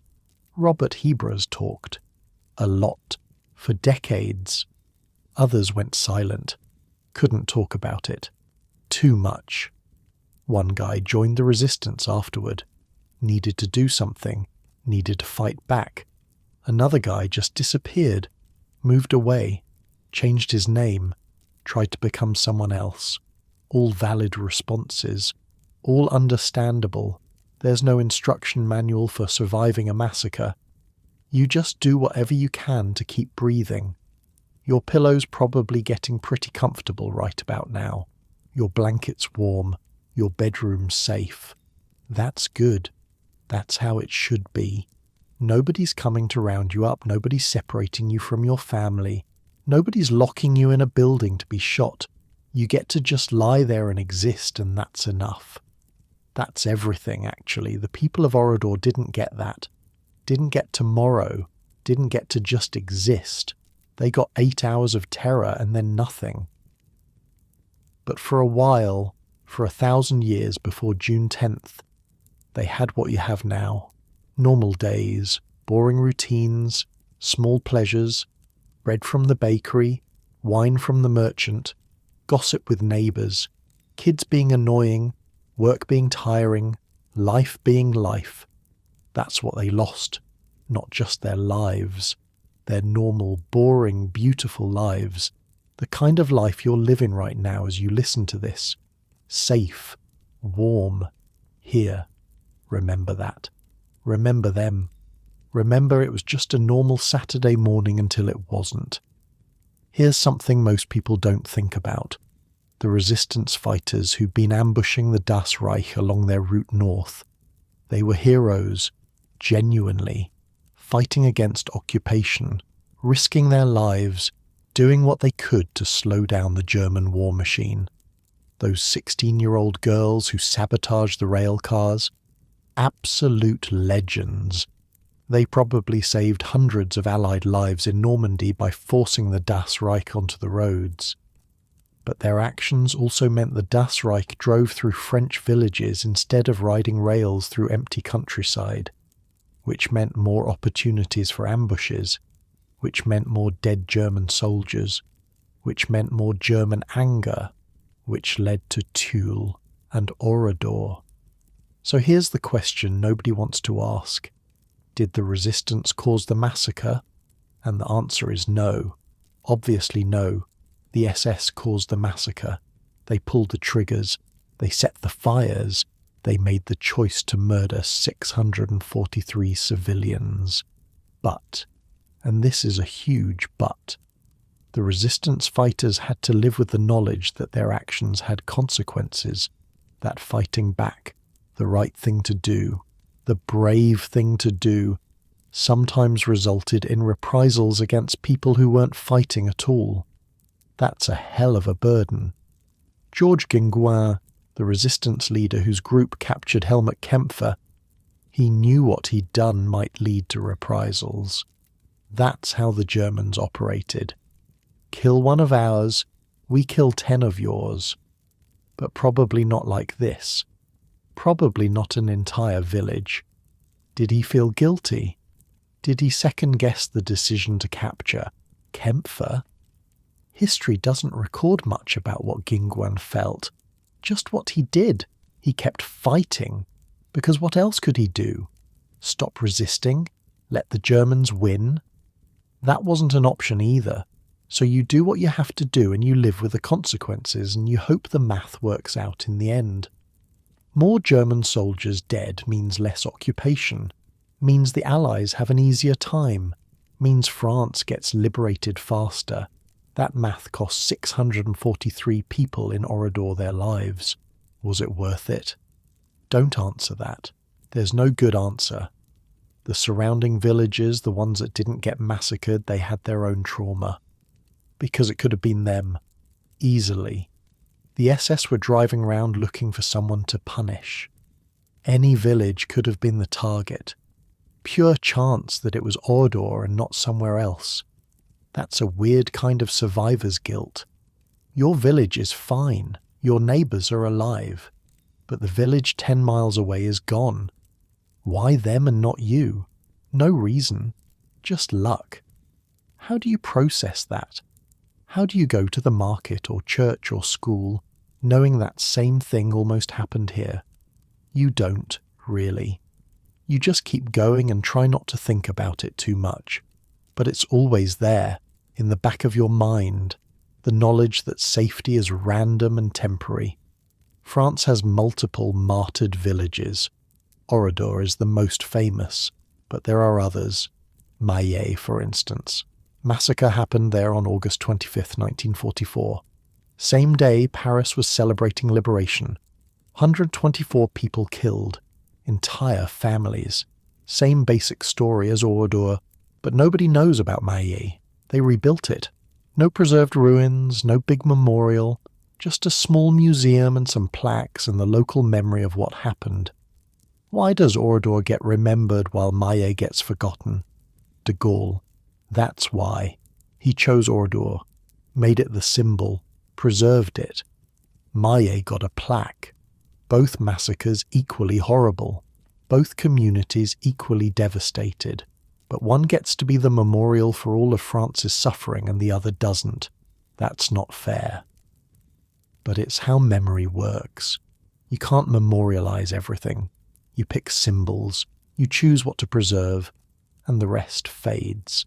Robert Hebras talked. A lot. For decades. Others went silent. Couldn't talk about it. Too much. One guy joined the resistance afterward. Needed to do something. Needed to fight back. Another guy just disappeared. Moved away. Changed his name. Tried to become someone else. All valid responses. All understandable. There's no instruction manual for surviving a massacre. You just do whatever you can to keep breathing. Your pillow's probably getting pretty comfortable right about now. Your blanket's warm. Your bedroom's safe. That's good. That's how it should be. Nobody's coming to round you up. Nobody's separating you from your family. Nobody's locking you in a building to be shot. You get to just lie there and exist, and that's enough. That's everything, actually. The people of Orador didn't get that. Didn't get tomorrow. Didn't get to just exist. They got 8 hours of terror and then nothing. But for a while, for 1,000 years before June 10th, they had what you have now. Normal days, boring routines, small pleasures, bread from the bakery, wine from the merchant, gossip with neighbours, kids being annoying, work being tiring, life being life. That's what they lost, not just their lives. Their normal, boring, beautiful lives. The kind of life you're living right now as you listen to this. Safe, warm, here. Remember that. Remember them. Remember it was just a normal Saturday morning until it wasn't. Here's something most people don't think about. The resistance fighters who'd been ambushing the Das Reich along their route north. They were heroes, genuinely, fighting against occupation, risking their lives, doing what they could to slow down the German war machine. Those 16-year-old girls who sabotaged the rail cars, absolute legends. They probably saved hundreds of Allied lives in Normandy by forcing the Das Reich onto the roads. But their actions also meant the Das Reich drove through French villages instead of riding rails through empty countryside, which meant more opportunities for ambushes, which meant more dead German soldiers, which meant more German anger, which led to Tulle and Orador. So here's the question nobody wants to ask. Did the resistance cause the massacre? And the answer is no. Obviously no. The SS caused the massacre. They pulled the triggers. They set the fires. They made the choice to murder 643 civilians. But, and this is a huge but, the resistance fighters had to live with the knowledge that their actions had consequences, that fighting back, the right thing to do, the brave thing to do, sometimes resulted in reprisals against people who weren't fighting at all. That's a hell of a burden. Georges Guingouin, the resistance leader whose group captured Helmut Kempfer, he knew what he'd done might lead to reprisals. That's how the Germans operated. Kill one of ours, we kill 10 of yours. But probably not like this. Probably not an entire village. Did he feel guilty? Did he second-guess the decision to capture Kempfer? History doesn't record much about what Guingouin felt, just what he did. He kept fighting, because what else could he do? Stop resisting? Let the Germans win? That wasn't an option either, so you do what you have to do and you live with the consequences and you hope the math works out in the end. More German soldiers dead means less occupation, means the Allies have an easier time, means France gets liberated faster. That math cost 643 people in Oradour their lives. Was it worth it? Don't answer that. There's no good answer. The surrounding villages, the ones that didn't get massacred, they had their own trauma. Because it could have been them. Easily. The SS were driving around looking for someone to punish. Any village could have been the target. Pure chance that it was Oradour and not somewhere else. That's a weird kind of survivor's guilt. Your village is fine. Your neighbours are alive. But the village 10 miles away is gone. Why them and not you? No reason. Just luck. How do you process that? How do you go to the market or church or school knowing that same thing almost happened here? You don't, really. You just keep going and try not to think about it too much. But it's always there, in the back of your mind, the knowledge that safety is random and temporary. France has multiple martyred villages. Oradour is the most famous, but there are others. Maillet, for instance. Massacre happened there on August 25, 1944. Same day, Paris was celebrating liberation. 124 people killed. Entire families. Same basic story as Oradour, but nobody knows about Maillet. They rebuilt it. No preserved ruins, no big memorial, just a small museum and some plaques and the local memory of what happened. Why does Oradour get remembered while Maillet gets forgotten? De Gaulle. That's why. He chose Oradour, made it the symbol, preserved it. Maillet got a plaque. Both massacres equally horrible, both communities equally devastated, but one gets to be the memorial for all of France's suffering and the other doesn't. That's not fair. But it's how memory works. You can't memorialize everything. You pick symbols, you choose what to preserve, and the rest fades.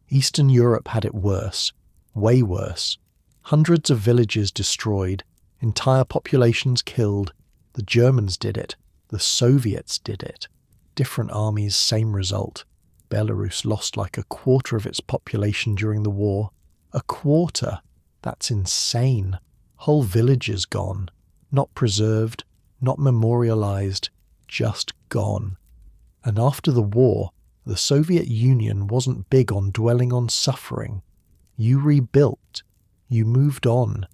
Eastern Europe had it worse, way worse. Hundreds of villages destroyed, entire populations killed. The Germans did it. The Soviets did it. Different armies, same result. Belarus lost like a quarter of its population during the war. A quarter? That's insane. Whole villages gone. Not preserved, not memorialized, just gone. And after the war, the Soviet Union wasn't big on dwelling on suffering. You rebuilt. You moved on.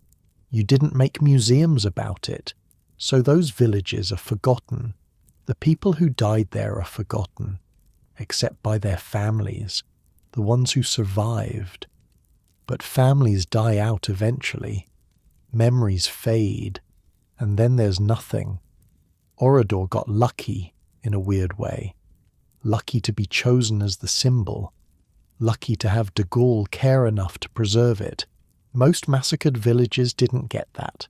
You didn't make museums about it. So those villages are forgotten. The people who died there are forgotten, except by their families, the ones who survived. But families die out eventually. Memories fade, and then there's nothing. Oradour got lucky in a weird way. Lucky to be chosen as the symbol. Lucky to have de Gaulle care enough to preserve it. Most massacred villages didn't get that.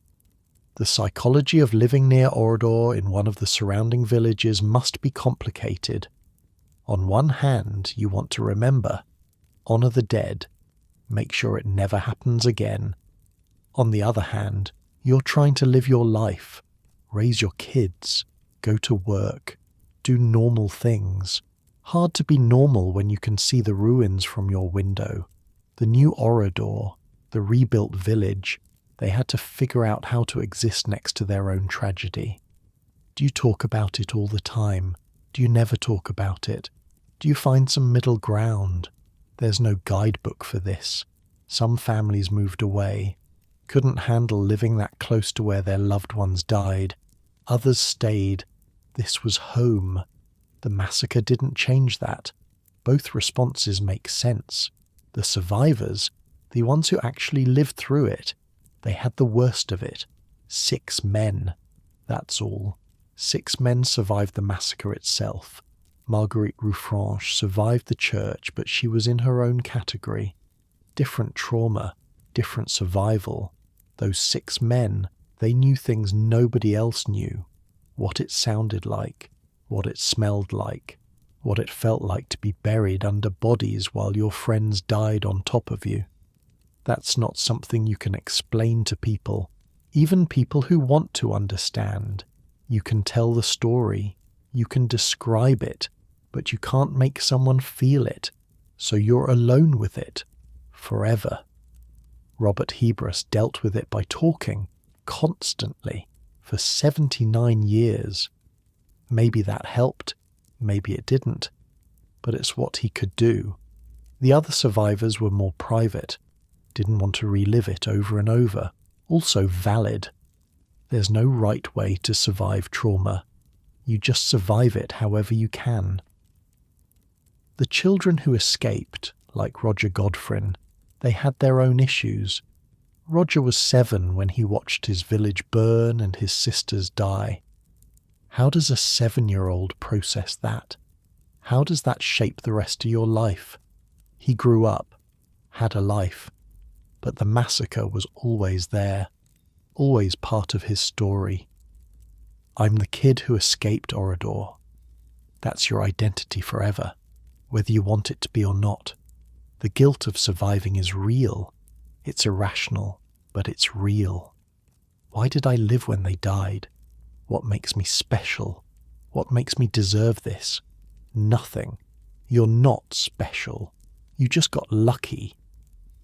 The psychology of living near Oradour in one of the surrounding villages must be complicated. On one hand, you want to remember, honor the dead, make sure it never happens again. On the other hand, you're trying to live your life, raise your kids, go to work, do normal things. Hard to be normal when you can see the ruins from your window. The new Oradour, the rebuilt village, they had to figure out how to exist next to their own tragedy. Do you talk about it all the time? Do you never talk about it? Do you find some middle ground? There's no guidebook for this. Some families moved away, couldn't handle living that close to where their loved ones died. Others stayed. This was home. The massacre didn't change that. Both responses make sense. The survivors, the ones who actually lived through it, they had the worst of it. 6 men. That's all. 6 men survived the massacre itself. Marguerite Ruffranche survived the church, but she was in her own category. Different trauma, different survival. Those 6 men, they knew things nobody else knew. What it sounded like, what it smelled like, what it felt like to be buried under bodies while your friends died on top of you. That's not something you can explain to people, even people who want to understand. You can tell the story, you can describe it, but you can't make someone feel it, so you're alone with it, forever. Robert Hebrus dealt with it by talking, constantly, for 79 years. Maybe that helped, maybe it didn't, but it's what he could do. The other survivors were more private, didn't want to relive it over and over, also valid. There's no right way to survive trauma. You just survive it however you can. The children who escaped, like Roger Godfrin, they had their own issues. Roger was 7 when he watched his village burn and his sisters die. How does a 7-year-old process that? How does that shape the rest of your life? He grew up, had a life, but the massacre was always there, always part of his story. I'm the kid who escaped Oradour. That's your identity forever, whether you want it to be or not. The guilt of surviving is real. It's irrational, but it's real. Why did I live when they died? What makes me special? What makes me deserve this? Nothing. You're not special. You just got lucky.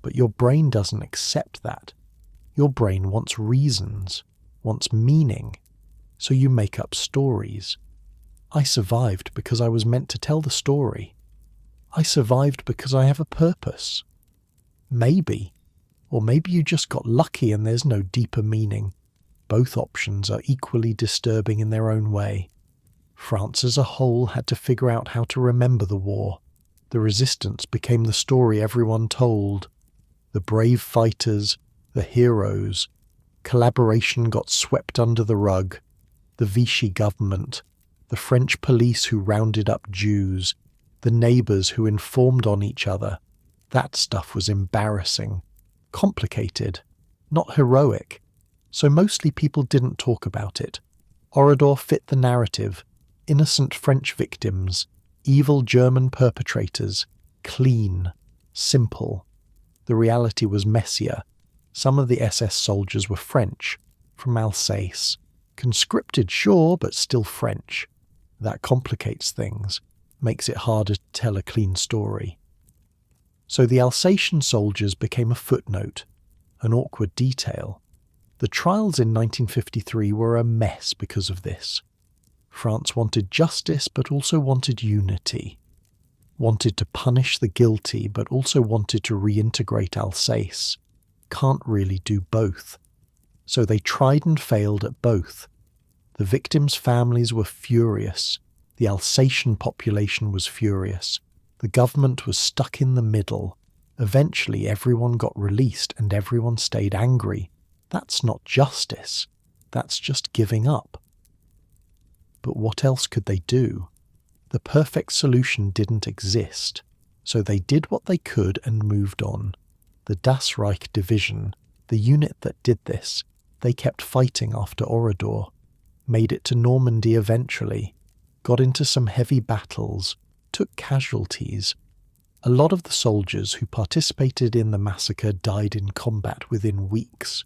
But your brain doesn't accept that. Your brain wants reasons, wants meaning. So you make up stories. I survived because I was meant to tell the story. I survived because I have a purpose. Maybe. Or maybe you just got lucky and there's no deeper meaning. Both options are equally disturbing in their own way. France as a whole had to figure out how to remember the war. The resistance became the story everyone told. The brave fighters, the heroes. Collaboration got swept under the rug. The Vichy government, the French police who rounded up Jews, the neighbours who informed on each other. That stuff was embarrassing, complicated, not heroic. So mostly people didn't talk about it. Oradour fit the narrative. Innocent French victims, evil German perpetrators, clean, simple. The reality was messier. Some of the SS soldiers were French, from Alsace. Conscripted, sure, but still French. That complicates things, makes it harder to tell a clean story. So the Alsatian soldiers became a footnote, an awkward detail. The trials in 1953 were a mess because of this. France wanted justice, but also wanted unity. Wanted to punish the guilty, but also wanted to reintegrate Alsace. Can't really do both. So they tried and failed at both. The victims' families were furious. The Alsatian population was furious. The government was stuck in the middle. Eventually everyone got released and everyone stayed angry. That's not justice. That's just giving up. But what else could they do? The perfect solution didn't exist, so they did what they could and moved on. The Das Reich division, the unit that did this, they kept fighting after Oradour, made it to Normandy eventually, got into some heavy battles, took casualties. A lot of the soldiers who participated in the massacre died in combat within weeks,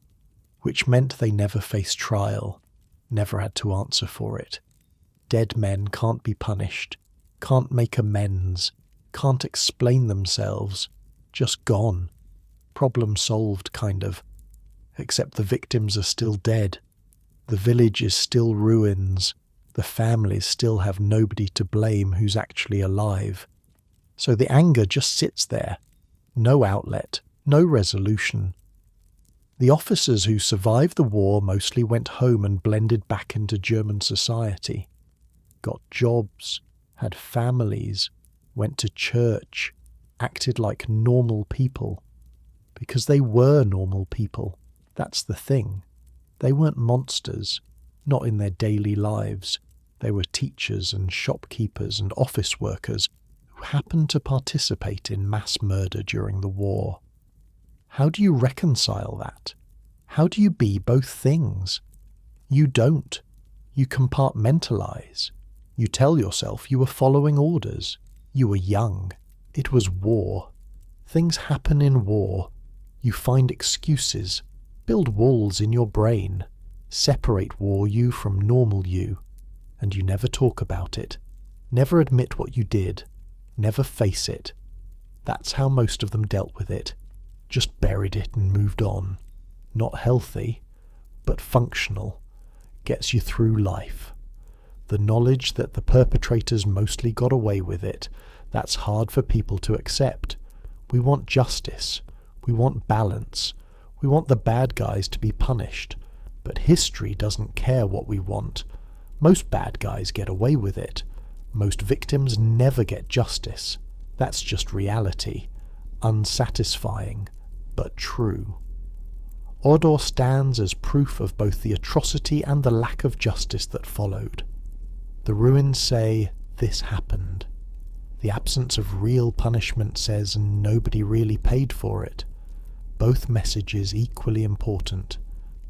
which meant they never faced trial, never had to answer for it. Dead men can't be punished, can't make amends, can't explain themselves, just gone. Problem solved, kind of. Except the victims are still dead. The village is still ruins. The families still have nobody to blame who's actually alive. So the anger just sits there. No outlet, no resolution. The officers who survived the war mostly went home and blended back into German society. Got jobs, had families, went to church, acted like normal people. Because they were normal people. That's the thing. They weren't monsters, not in their daily lives. They were teachers and shopkeepers and office workers who happened to participate in mass murder during the war. How do you reconcile that? How do you be both things? You don't. You compartmentalize. You tell yourself you were following orders. You were young. It was war. Things happen in war. You find excuses. Build walls in your brain. Separate war you from normal you. And you never talk about it. Never admit what you did. Never face it. That's how most of them dealt with it. Just buried it and moved on. Not healthy, but functional. Gets you through life. The knowledge that the perpetrators mostly got away with it, that's hard for people to accept. We want justice. We want balance. We want the bad guys to be punished. But history doesn't care what we want. Most bad guys get away with it. Most victims never get justice. That's just reality. Unsatisfying, but true. Ordor stands as proof of both the atrocity and the lack of justice that followed. The ruins say, this happened. The absence of real punishment says nobody really paid for it. Both messages equally important,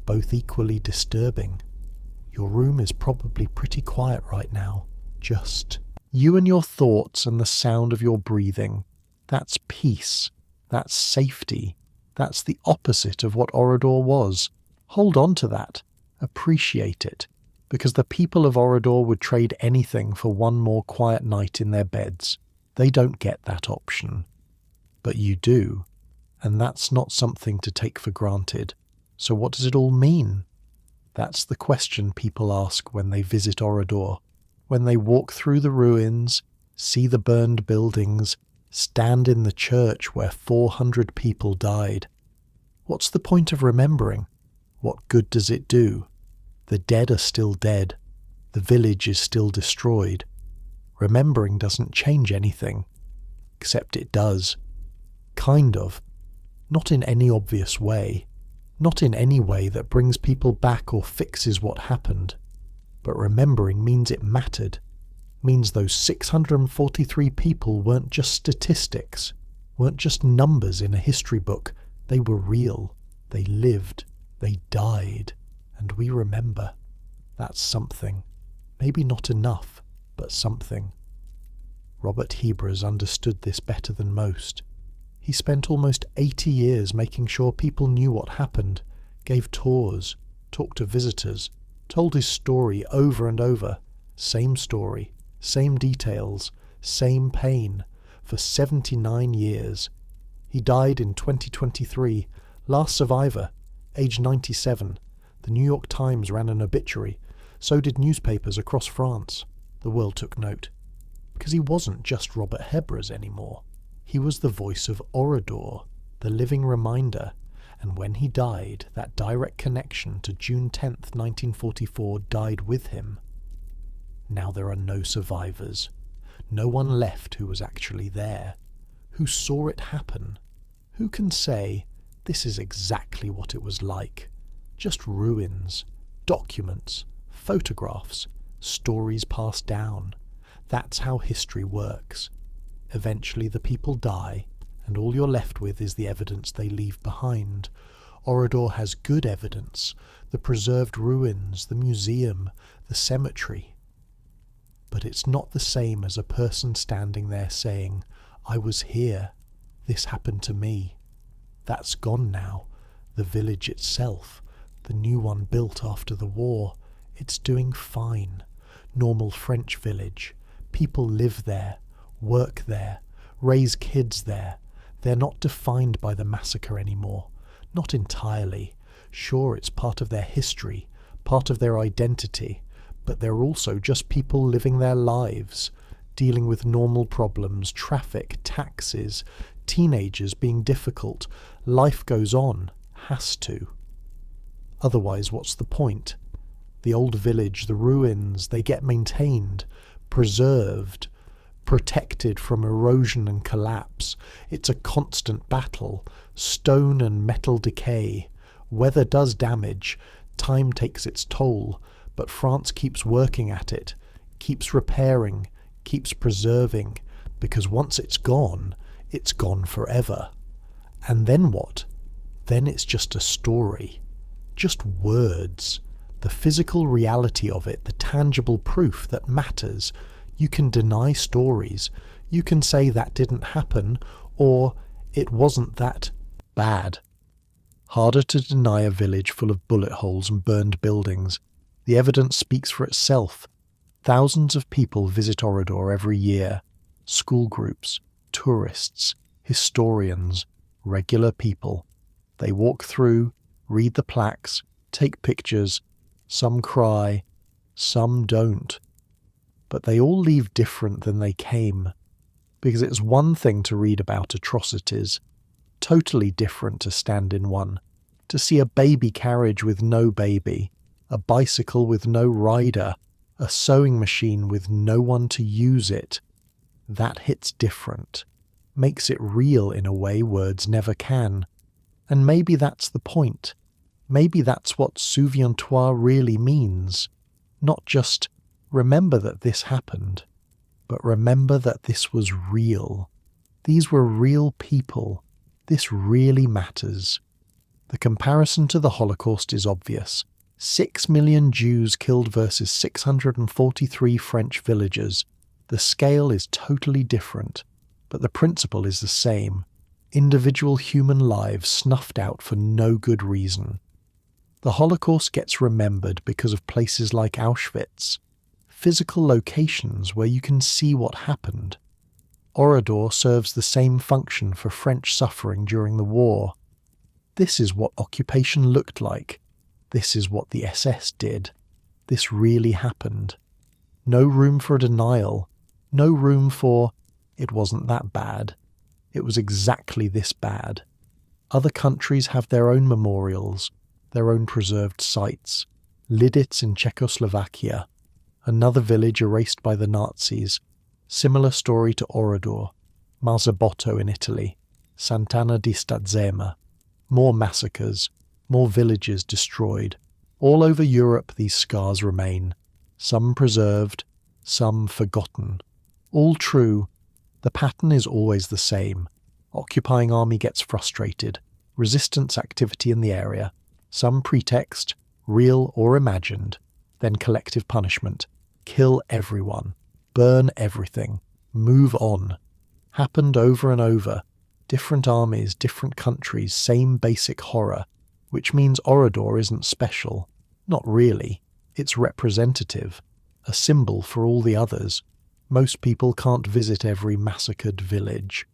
both equally disturbing. Your room is probably pretty quiet right now. Just you and your thoughts and the sound of your breathing. That's peace. That's safety. That's the opposite of what Orador was. Hold on to that. Appreciate it. Because the people of Orador would trade anything for one more quiet night in their beds. They don't get that option. But you do. And that's not something to take for granted. So what does it all mean? That's the question people ask when they visit Orador. When they walk through the ruins, see the burned buildings, stand in the church where 400 people died. What's the point of remembering? What good does it do? The dead are still dead. The village is still destroyed. Remembering doesn't change anything. Except it does. Kind of. Not in any obvious way. Not in any way that brings people back or fixes what happened. But remembering means it mattered. Means those 643 people weren't just statistics, weren't just numbers in a history book. They were real. They lived. They died. And we remember. That's something. Maybe not enough, but something. Robert Hebers understood this better than most. He spent almost 80 years making sure people knew what happened, gave tours, talked to visitors, told his story over and over. Same story, same details, same pain, for 79 years. He died in 2023, last survivor, age 97. The New York Times ran an obituary. So did newspapers across France. The world took note. Because he wasn't just Robert Hebers anymore. He was the voice of Orador, the living reminder, and when he died, that direct connection to June 10th, 1944 died with him. Now there are no survivors. No one left who was actually there, who saw it happen. Who can say, this is exactly what it was like? Just ruins, documents, photographs, stories passed down. That's how history works. Eventually the people die, and all you're left with is the evidence they leave behind. Orador has good evidence, the preserved ruins, the museum, the cemetery. But it's not the same as a person standing there saying, I was here, this happened to me. That's gone now. The village itself, the new one built after the war, it's doing fine. Normal French village. People live there, work there, raise kids there. They're not defined by the massacre anymore. Not entirely. Sure, it's part of their history, part of their identity, but they're also just people living their lives, dealing with normal problems, traffic, taxes, teenagers being difficult. Life goes on, has to. Otherwise, what's the point? The old village, the ruins, they get maintained, preserved, protected from erosion and collapse. It's a constant battle. Stone and metal decay. Weather does damage. Time takes its toll. But France keeps working at it, keeps repairing, keeps preserving, because once it's gone forever. And then what? Then it's just a story. Just words. The physical reality of it, the tangible proof that matters. You can deny stories. You can say that didn't happen, or it wasn't that bad. Harder to deny a village full of bullet holes and burned buildings. The evidence speaks for itself. Thousands of people visit Oradour every year. School groups, tourists, historians, regular people. They walk through, read the plaques, take pictures. Some cry, some don't. But they all leave different than they came. Because it's one thing to read about atrocities, totally different to stand in one, to see a baby carriage with no baby, a bicycle with no rider, a sewing machine with no one to use it. That hits different, makes it real in a way words never can. And maybe that's the point. Maybe that's what souviens-toi really means. Not just remember that this happened, but remember that this was real. These were real people. This really matters. The comparison to the Holocaust is obvious. 6 million Jews killed versus 643 French villagers. The scale is totally different, but the principle is the same. Individual human lives snuffed out for no good reason. The Holocaust gets remembered because of places like Auschwitz, physical locations where you can see what happened. Oradour serves the same function for French suffering during the war. This is what occupation looked like. This is what the SS did. This really happened. No room for denial. No room for, it wasn't that bad. It was exactly this bad. Other countries have their own memorials, their own preserved sites. Liditz in Czechoslovakia, another village erased by the Nazis. Similar story to Oradour. Marzabotto in Italy, Sant'Anna di Stazzema. More massacres, more villages destroyed. All over Europe these scars remain, some preserved, some forgotten. All true, the pattern is always the same. Occupying army gets frustrated, resistance activity in the area, some pretext, real or imagined, then collective punishment. Kill everyone, burn everything, move on. Happened over and over. Different armies, different countries, same basic horror, which means Oradour isn't special. Not really. It's representative, a symbol for all the others. Most people can't visit every massacred village,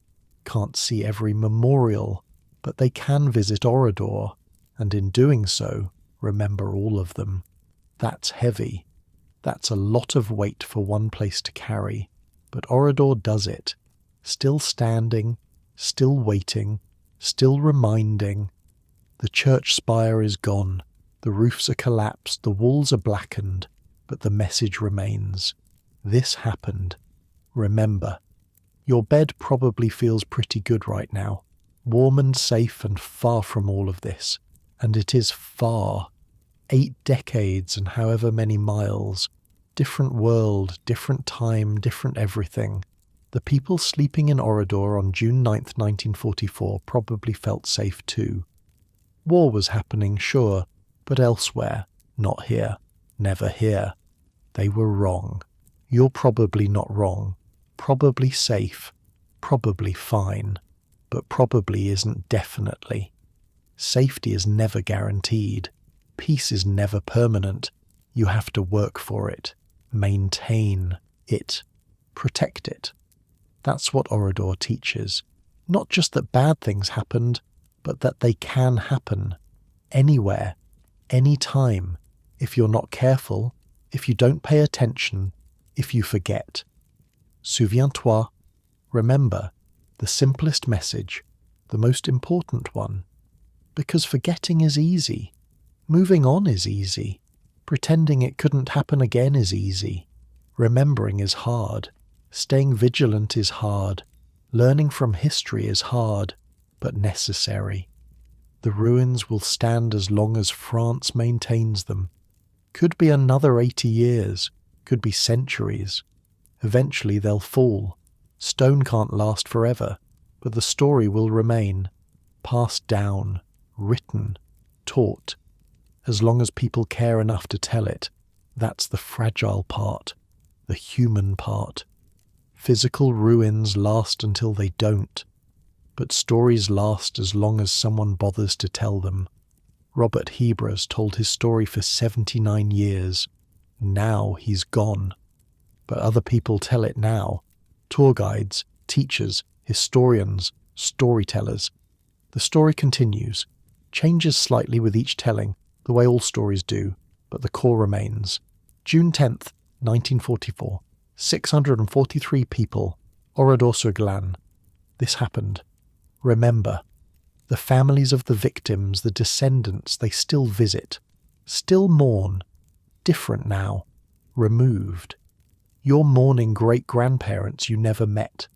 can't see every memorial, but they can visit Oradour, and in doing so, remember all of them. That's heavy. That's a lot of weight for one place to carry, but Oradour does it. Still standing, still waiting, still reminding. The church spire is gone, the roofs are collapsed, the walls are blackened, but the message remains. This happened. Remember. Your bed probably feels pretty good right now, warm and safe and far from all of this. And it is far. 8 decades and however many miles. Different world, different time, different everything. The people sleeping in Oradour on June 9th, 1944 probably felt safe too. War was happening, sure, but elsewhere, not here, never here. They were wrong. You're probably not wrong. Probably safe. Probably fine. But probably isn't definitely. Safety is never guaranteed. Peace is never permanent. You have to work for it. maintain it, protect it. That's what Oradour teaches. Not just that bad things happened, but that they can happen anywhere, anytime, if you're not careful, if you don't pay attention, if you forget. Souviens-toi, remember, the simplest message, the most important one. Because forgetting is easy. Moving on is easy. Pretending it couldn't happen again is easy. Remembering is hard. Staying vigilant is hard. Learning from history is hard, but necessary. The ruins will stand as long as France maintains them. Could be another 80 years, could be centuries. Eventually they'll fall. Stone can't last forever, but the story will remain, passed down, written, taught. As long as people care enough to tell it, that's the fragile part, the human part. Physical ruins last until they don't, but stories last as long as someone bothers to tell them. Robert Hebras told his story for 79 years. Now he's gone. But other people tell it now. Tour guides, teachers, historians, storytellers. The story continues, changes slightly with each telling, the way all stories do, but the core remains. June 10th, 1944. 643 people, Oradour-sur-Glane. This happened. Remember, the families of the victims, the descendants, they still visit, still mourn, different now, removed. You're mourning great-grandparents you never met,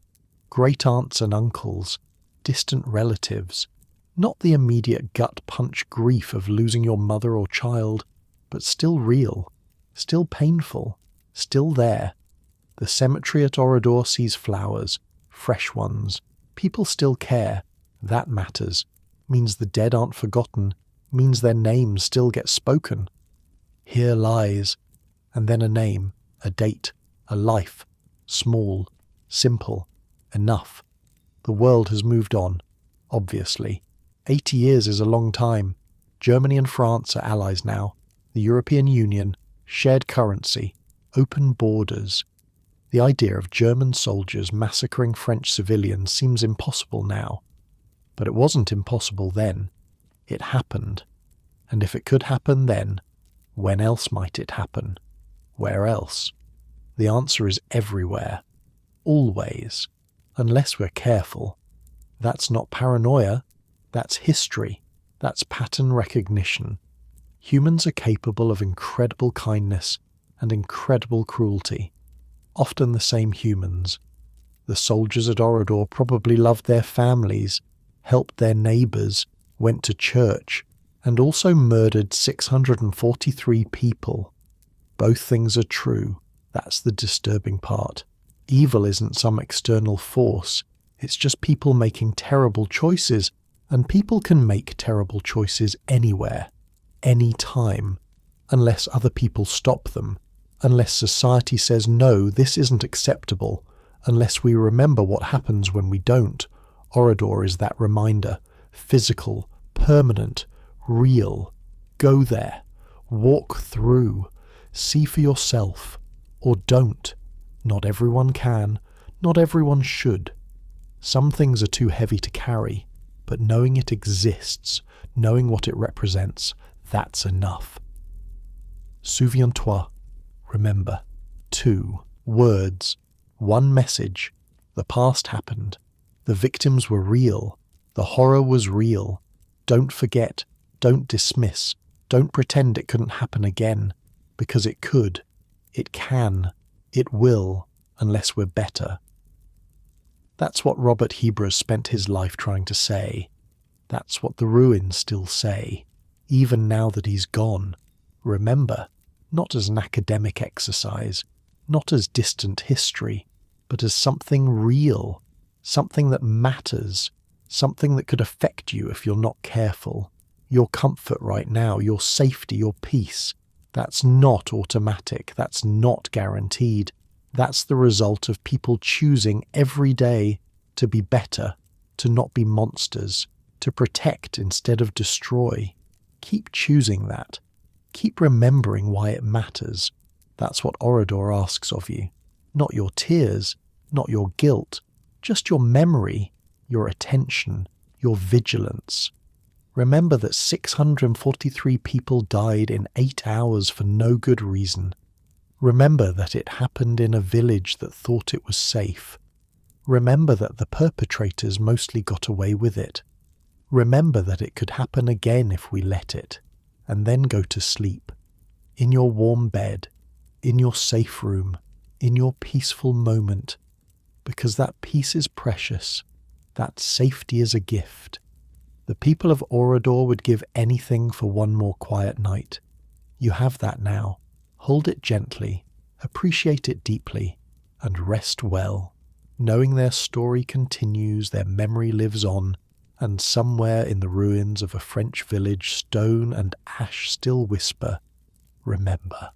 great-aunts and uncles, distant relatives, not the immediate gut-punch grief of losing your mother or child, but still real, still painful, still there. The cemetery at Oradour sees flowers, fresh ones. People still care. That matters. Means the dead aren't forgotten. Means their names still get spoken. Here lies, and then a name, a date, a life. Small, simple, enough. The world has moved on, obviously. 80 years is a long time. Germany and France are allies now. The European Union, shared currency, open borders. The idea of German soldiers massacring French civilians seems impossible now. But it wasn't impossible then. It happened. And if it could happen then, when else might it happen? Where else? The answer is everywhere. Always. Unless we're careful. That's not paranoia. That's history. That's pattern recognition. Humans are capable of incredible kindness and incredible cruelty. Often the same humans. The soldiers at Oradour probably loved their families, helped their neighbours, went to church, and also murdered 643 people. Both things are true. That's the disturbing part. Evil isn't some external force. It's just people making terrible choices, and people can make terrible choices anywhere, anytime, unless other people stop them. Unless society says, no, this isn't acceptable, unless we remember what happens when we don't. Oradour is that reminder. Physical, permanent, real. Go there. Walk through. See for yourself. Or don't. Not everyone can. Not everyone should. Some things are too heavy to carry, but knowing it exists, knowing what it represents, that's enough. Souviens-toi. Remember. 2 words. 1 message. The past happened. The victims were real. The horror was real. Don't forget. Don't dismiss. Don't pretend it couldn't happen again. Because it could. It can. It will. Unless we're better. That's what Robert Hebras spent his life trying to say. That's what the ruins still say. Even now that he's gone. Remember. Not as an academic exercise, not as distant history, but as something real, something that matters, something that could affect you if you're not careful. Your comfort right now, your safety, your peace, that's not automatic, that's not guaranteed. That's the result of people choosing every day to be better, to not be monsters, to protect instead of destroy. Keep choosing that. Keep remembering why it matters. That's what Orador asks of you. Not your tears, not your guilt, just your memory, your attention, your vigilance. Remember that 643 people died in 8 hours for no good reason. Remember that it happened in a village that thought it was safe. Remember that the perpetrators mostly got away with it. Remember that it could happen again if we let it, and then go to sleep. In your warm bed, in your safe room, in your peaceful moment, because that peace is precious, that safety is a gift. The people of Orador would give anything for one more quiet night. You have that now. Hold it gently, appreciate it deeply, and rest well, knowing their story continues, their memory lives on, and somewhere in the ruins of a French village, stone and ash still whisper, "Remember."